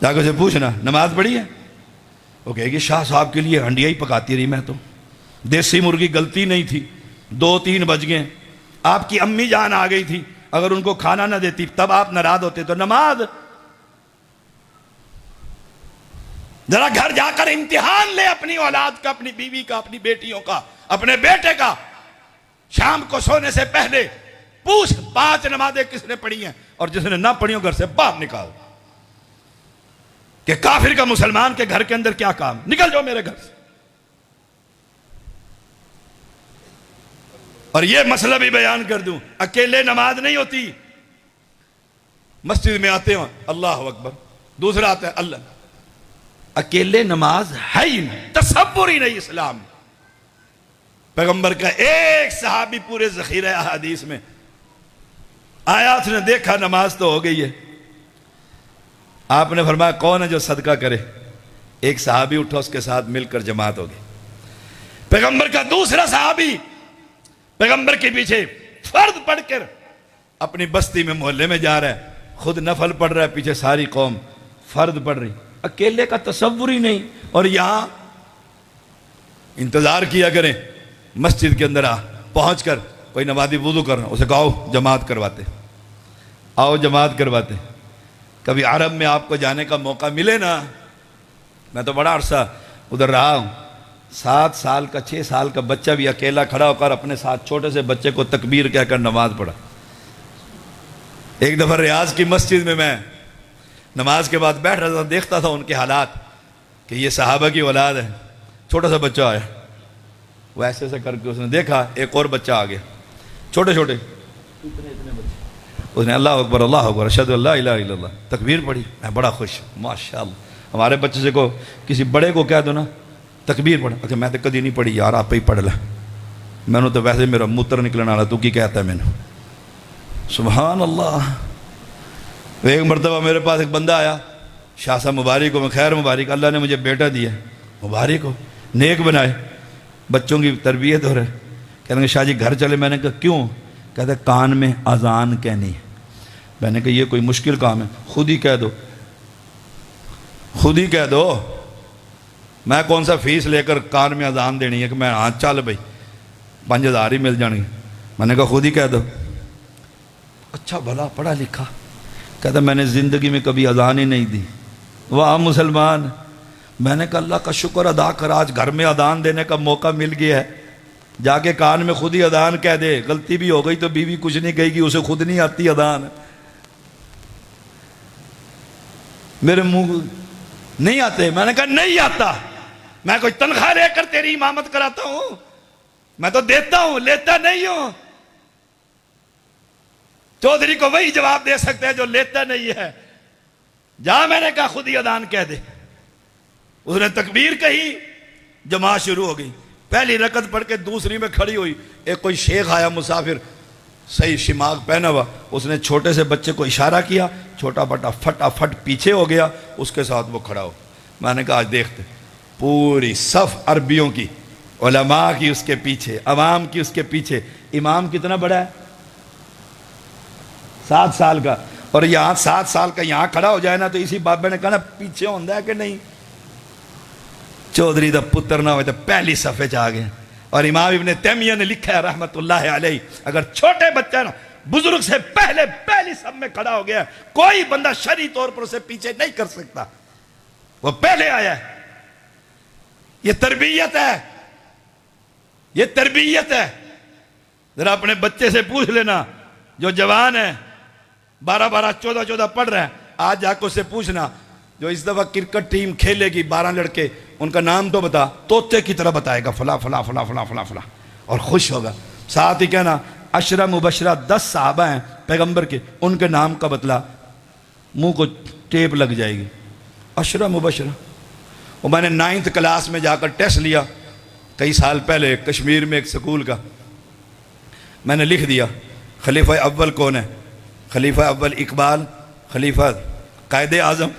جا کے اسے پوچھنا نماز پڑھی ہے؟ وہ کہے گی شاہ صاحب کے لیے ہنڈیا ہی پکاتی رہی میں تو، دیسی مرغی غلطی نہیں تھی، 2-3 بج گئے، آپ کی امی جان آ گئی تھی، اگر ان کو کھانا نہ دیتی تب آپ ناراض ہوتے تو نماز۔ ذرا گھر جا کر امتحان لے اپنی اولاد کا، اپنی بیوی کا، اپنی بیٹیوں کا، اپنے بیٹے کا، شام کو سونے سے پہلے پوچھ 5 نمازیں کس نے پڑھی ہیں، اور جس نے نہ پڑھی ہوں گھر سے باہر نکال، کہ کافر کا مسلمان کے گھر کے اندر کیا کام، نکل جاؤ میرے گھر سے۔ اور یہ مسئلہ بھی بیان کر دوں، اکیلے نماز نہیں ہوتی، مسجد میں آتے ہیں اللہ اکبر، دوسرا آتا ہے اللہ، اکیلے نماز ہے ہی نہیں، تصور ہی نہیں اسلام۔ پیغمبر کا ایک صحابی پورے ذخیرہ احادیث میں آیا، اس نے دیکھا نماز تو ہو گئی ہے، آپ نے فرمایا کون ہے جو صدقہ کرے؟ ایک صحابی اٹھا، اس کے ساتھ مل کر جماعت ہو گئی۔ پیغمبر کا دوسرا صحابی پیغمبر کے پیچھے فرض پڑھ کر اپنی بستی میں محلے میں جا رہا ہے، خود نفل پڑھ رہا ہے، پیچھے ساری قوم فرض پڑھ رہی، اکیلے کا تصور ہی نہیں۔ اور یہاں انتظار کیا کریں، مسجد کے اندر پہنچ کر کوئی نمازی وضو کر رہا اسے کہو جماعت کرواتے، آؤ جماعت کرواتے۔ کبھی عرب میں آپ کو جانے کا موقع ملے نا، میں تو بڑا عرصہ ادھر رہا ہوں، 7 سال کا 6 سال کا بچہ بھی اکیلا کھڑا ہو کر اپنے ساتھ چھوٹے سے بچے کو تکبیر کہہ کر نماز پڑھا۔ ایک دفعہ ریاض کی مسجد میں نماز کے بعد بیٹھ رہا تھا، دیکھتا تھا ان کے حالات کہ یہ صحابہ کی اولاد ہے، چھوٹا سا بچہ آیا، وہ ایسے ایسے کر کے اس نے دیکھا، ایک اور بچہ آ گیا، چھوٹے چھوٹے اتنے بچے، اس نے اللہ اکبر اللہ اکبر اشہد ان لا الہ الا اللہ تکبیر پڑھی۔ میں بڑا خوش، ماشاءاللہ، ہمارے بچے سے کو کسی بڑے کو کہہ دو نا تکبیر پڑھ، کہ میں تو کدی نہیں پڑھی یار، آپ ہی پڑھ لیں، میں نے تو ویسے میرا موتر نکلنا والا، تو کی کہتا ہے میں نے، سبحان اللہ۔ ایک مرتبہ میرے پاس ایک بندہ آیا، شاہ صاحب مبارک ہو، میں خیر مبارک، اللہ نے مجھے بیٹا دیا، مبارک ہو، نیک بنائے، بچوں کی تربیت ہو رہے، کہنے کہ شاہ جی گھر چلے، میں نے کہا کیوں؟ کہتے کان میں اذان کہنی ہے۔ میں نے کہا یہ کوئی مشکل کام ہے، خود ہی کہہ دو، خود ہی کہہ دو، میں کون سا فیس لے کر کان میں اذان دینی ہے کہ میں ہاں چل بھائی 5000 ہی مل جان گے۔ میں نے کہا خود ہی کہہ دو۔ اچھا بھلا پڑھا لکھا، کہتا میں نے زندگی میں کبھی اذان ہی نہیں دی، واہ مسلمان۔ میں نے کہا اللہ کا شکر ادا کر، آج گھر میں اذان دینے کا موقع مل گیا ہے، جا کے کان میں خود ہی اذان کہہ دے، غلطی بھی ہو گئی تو بیوی کچھ نہیں کہے گی، اسے خود نہیں آتی اذان۔ میرے منہ نہیں آتے، میں نے کہا نہیں آتا، میں کوئی تنخواہ لے کر تیری امامت کراتا ہوں؟ میں تو دیتا ہوں، لیتا نہیں ہوں۔ چودھری کو وہی جواب دے سکتے ہیں جو لیتا نہیں ہے، جا میں نے کہا خود ہی اذان کہہ دے۔ اس نے تکبیر کہی، جماعت شروع ہو گئی، پہلی رکعت پڑھ کے دوسری میں کھڑی ہوئی، ایک کوئی شیخ آیا مسافر، صحیح شماغ پہنا ہوا، اس نے چھوٹے سے بچے کو اشارہ کیا، چھوٹا بٹا فٹافٹ پیچھے ہو گیا، اس کے ساتھ وہ کھڑا ہو۔ میں نے کہا آج دیکھتے، پوری صف عربیوں کی، علماء کی اس کے پیچھے، عوام کی اس کے پیچھے، امام کتنا بڑا ہے؟ 7 سال کا، اور یہاں 7 سال کا یہاں کھڑا ہو جائے نا تو اسی بابے نے کہا نا پیچھے ہوندہ ہے کہ نہیں؟ چودھری دا پتر نہ ہوئے تو پہلی صفحے چاہ گئے۔ اور امام ابن تیمیہ نے لکھا ہے رحمت اللہ علیہ، اگر چھوٹے بچہ نا بزرگ سے پہلے پہلی صف میں کھڑا ہو گیا، کوئی بندہ شرعی طور پر اسے پیچھے نہیں کر سکتا، وہ پہلے آیا ہے۔ یہ تربیت ہے، یہ تربیت ہے۔ ذرا اپنے بچے سے پوچھ لینا جو جوان ہے، 12 14 پڑھ رہا ہے، آج جا کے اس سے پوچھنا جو اس دفعہ کرکٹ ٹیم کھیلے گی 12 لڑکے، ان کا نام تو بتا، طوطے کی طرح بتائے گا فلاں فلاں فلاں فلاں فلاں فلاں، اور خوش ہوگا۔ ساتھ ہی کہنا 10 مبشرہ 10 صحابہ ہیں پیغمبر کے، ان کے نام کا بتلا، منہ کو ٹیپ لگ جائے گی۔ 10 مبشرہ، وہ میں نے 9th کلاس میں جا کر ٹیسٹ لیا کئی سال پہلے کشمیر میں ایک سکول کا، میں نے لکھ دیا خلیفہ اول کون ہے، خلیفہ اول اقبال، خلیفہ قائد اعظم،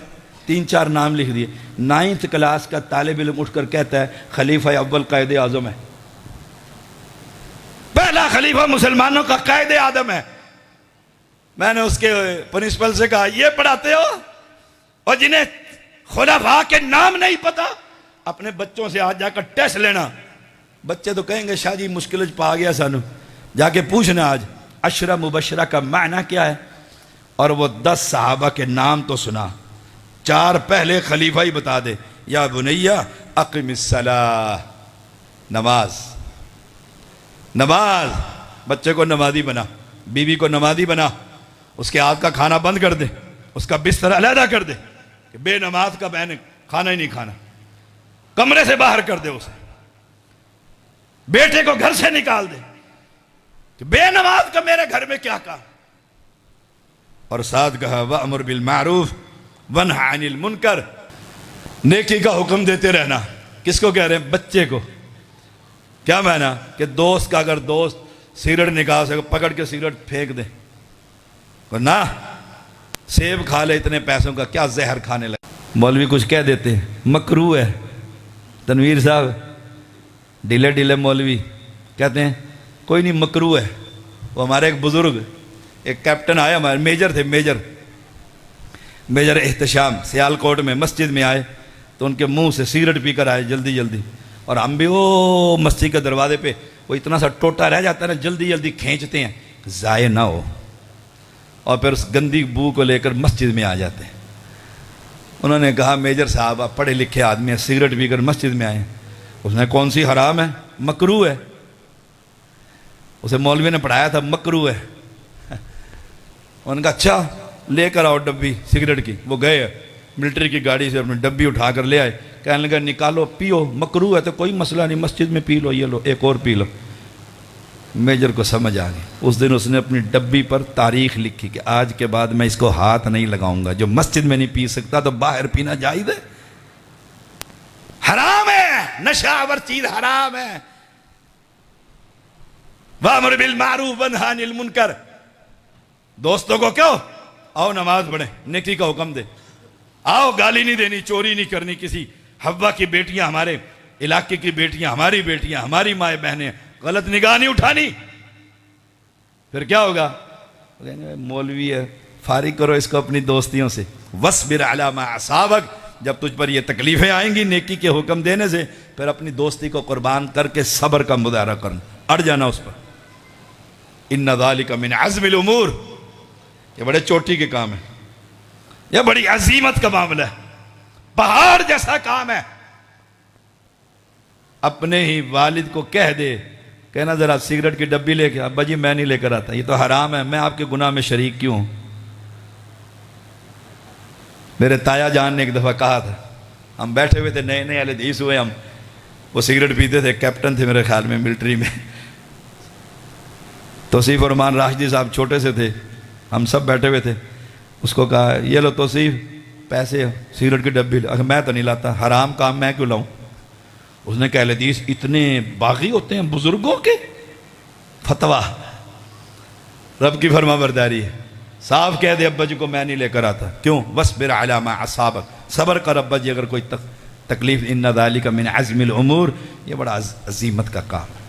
3 4 نام لکھ دیے۔ 9th کلاس کا طالب علم اٹھ کر کہتا ہے خلیفہ اول قائد اعظم ہے، پہلا خلیفہ مسلمانوں کا قائد اعظم ہے۔ میں نے اس کے پرنسپل سے کہا یہ پڑھاتے ہو، اور جنہیں خلفاء کے نام نہیں پتا، اپنے بچوں سے آج جا کر ٹیسٹ لینا۔ بچے تو کہیں گے شاہ جی مشکل پا گیا سانو، جا کے پوچھنا آج 10 مبشرہ کا معنی کیا ہے، اور وہ 10 صحابہ کے نام تو سنا، 4 پہلے خلیفہ ہی بتا دے۔ یا بنیہ اقم الصلاۃ، نماز، نماز، بچے کو نمازی بنا، بیوی کو نمازی بنا، اس کے ہاتھ کا کھانا بند کر دے، اس کا بستر علیحدہ کر دے کہ بے نماز کا میں نے کھانا ہی نہیں کھانا، کمرے سے باہر کر دے اسے، بیٹے کو گھر سے نکال دے کہ بے نماز کا میرے گھر میں کیا کہا، اور ساتھ کہا وَأْمُرْ بِالْمَعْرُوفِ وَانْهَ عَنِ الْمُنْكَرِ، نیکی کا حکم دیتے رہنا۔ کس کو کہہ رہے ہیں؟ بچے کو۔ کیا معنی کہ دوست کا اگر دوست سگریٹ نکال سکے پکڑ کے سگریٹ پھینک دے، نہ سیب کھا لے اتنے پیسوں کا، کیا زہر کھانے لگے۔ مولوی کچھ کہہ دیتے ہیں مکروہ ہے، تنویر صاحب ڈھیلے ڈھیلے مولوی کہتے ہیں کوئی نہیں مکروہ ہے۔ وہ ہمارے ایک بزرگ ایک کیپٹن آئے، ہمارے میجر تھے، میجر احتشام، سیال کوٹ میں مسجد میں آئے تو ان کے منہ سے سگریٹ پی کر آئے جلدی جلدی، اور ہم بھی وہ مسجد کے دروازے پہ وہ اتنا سا ٹوٹا رہ جاتا ہے نا، جلدی جلدی کھینچتے ہیں ضائع نہ ہو، اور پھر اس گندی بو کو لے کر مسجد میں آ جاتے ہیں۔ انہوں نے کہا میجر صاحب آپ پڑھے لکھے آدمی ہیں، سگریٹ پی کر مسجد میں آئے۔ اس نے کون سی حرام ہے؟ مکروہ ہے۔ اسے مولوی نے پڑھایا تھا مکروہ ہے۔ انہوں نے کہا اچھا لے کر آؤ ڈبی سگریٹ کی۔ وہ گئے ملٹری کی گاڑی سے اپنی ڈبی اٹھا کر لے آئے، کہنے لگا نکالو پیو، مکروہ ہے تو کوئی مسئلہ نہیں، مسجد میں پی لو، یہ لو ایک اور پی لو۔ میجر کو سمجھ آ گئی، اس دن اس نے اپنی ڈبی پر تاریخ لکھی کہ آج کے بعد میں اس کو ہاتھ نہیں لگاؤں گا، جو مسجد میں نہیں پی سکتا تو باہر پینا جائز ہے، حرام ہے، نشہ آور چیز حرام ہے۔ وَأْمُرْ بِالْمَعْرُوفِ وَانْهَ عَنِ الْمُنْكَرِ، دوستوں کو کیوں آؤ نماز پڑھیں، نیکی کا حکم دے، آؤ گالی نہیں دینی، چوری نہیں کرنی، کسی حوا کی بیٹیاں ہمارے علاقے کی بیٹیاں، ہماری بیٹیاں، ہماری مائیں بہنیں، غلط نگاہ نہیں اٹھانی۔ پھر کیا ہوگا؟ مولوی ہے، فارغ کرو اس کو اپنی دوستیوں سے۔ وَاصْبِرْ عَلَىٰ مَا أَصَابَكَ، جب تجھ پر یہ تکلیفیں آئیں گی نیکی کے حکم دینے سے، پھر اپنی دوستی کو قربان کر کے صبر کا مظاہرہ کرنا، اڑ جانا اس پر۔ إِنَّ ذَلِكَ مِنْ عَزْمِ الْأُمُورِ، یہ بڑے چوٹی کے کام ہے، یہ بڑی عظیمت کا معاملہ ہے، پہاڑ جیسا کام ہے۔ اپنے ہی والد کو کہہ دے، کہنا ذرا سگریٹ کی ڈبی لے کے، ابا جی میں نہیں لے کر آتا، یہ تو حرام ہے، میں آپ کے گناہ میں شریک کیوں ہوں۔ میرے تایا جان نے ایک دفعہ کہا تھا، ہم بیٹھے ہوئے تھے، نئے نئے اہل حدیث ہوئے ہم، وہ سگریٹ پیتے تھے، کیپٹن تھے میرے خیال میں ملٹری میں، توصیف الرحمان راشدی صاحب چھوٹے سے تھے، ہم سب بیٹھے ہوئے تھے، اس کو کہا یہ لو توصیف پیسے سگریٹ کی ڈبی، میں تو نہیں لاتا، حرام کام میں کیوں لاؤں۔ اس نے کہا اہل حدیث اتنے باغی ہوتے ہیں بزرگوں کے، فتویٰ رب کی فرما برداری ہے، صاف کہہ دے ابا جی کو میں نہیں لے کر آتا، کیوں؟ وَاصْبِرْ عَلَىٰ مَا أَصَابَكَ، صبر کر ابا جی اگر کوئی تکلیف، إِنَّ ذَلِكَ مِنْ عَزْمِ الْأُمُورِ، یہ بڑا عظیمت کا کام ہے۔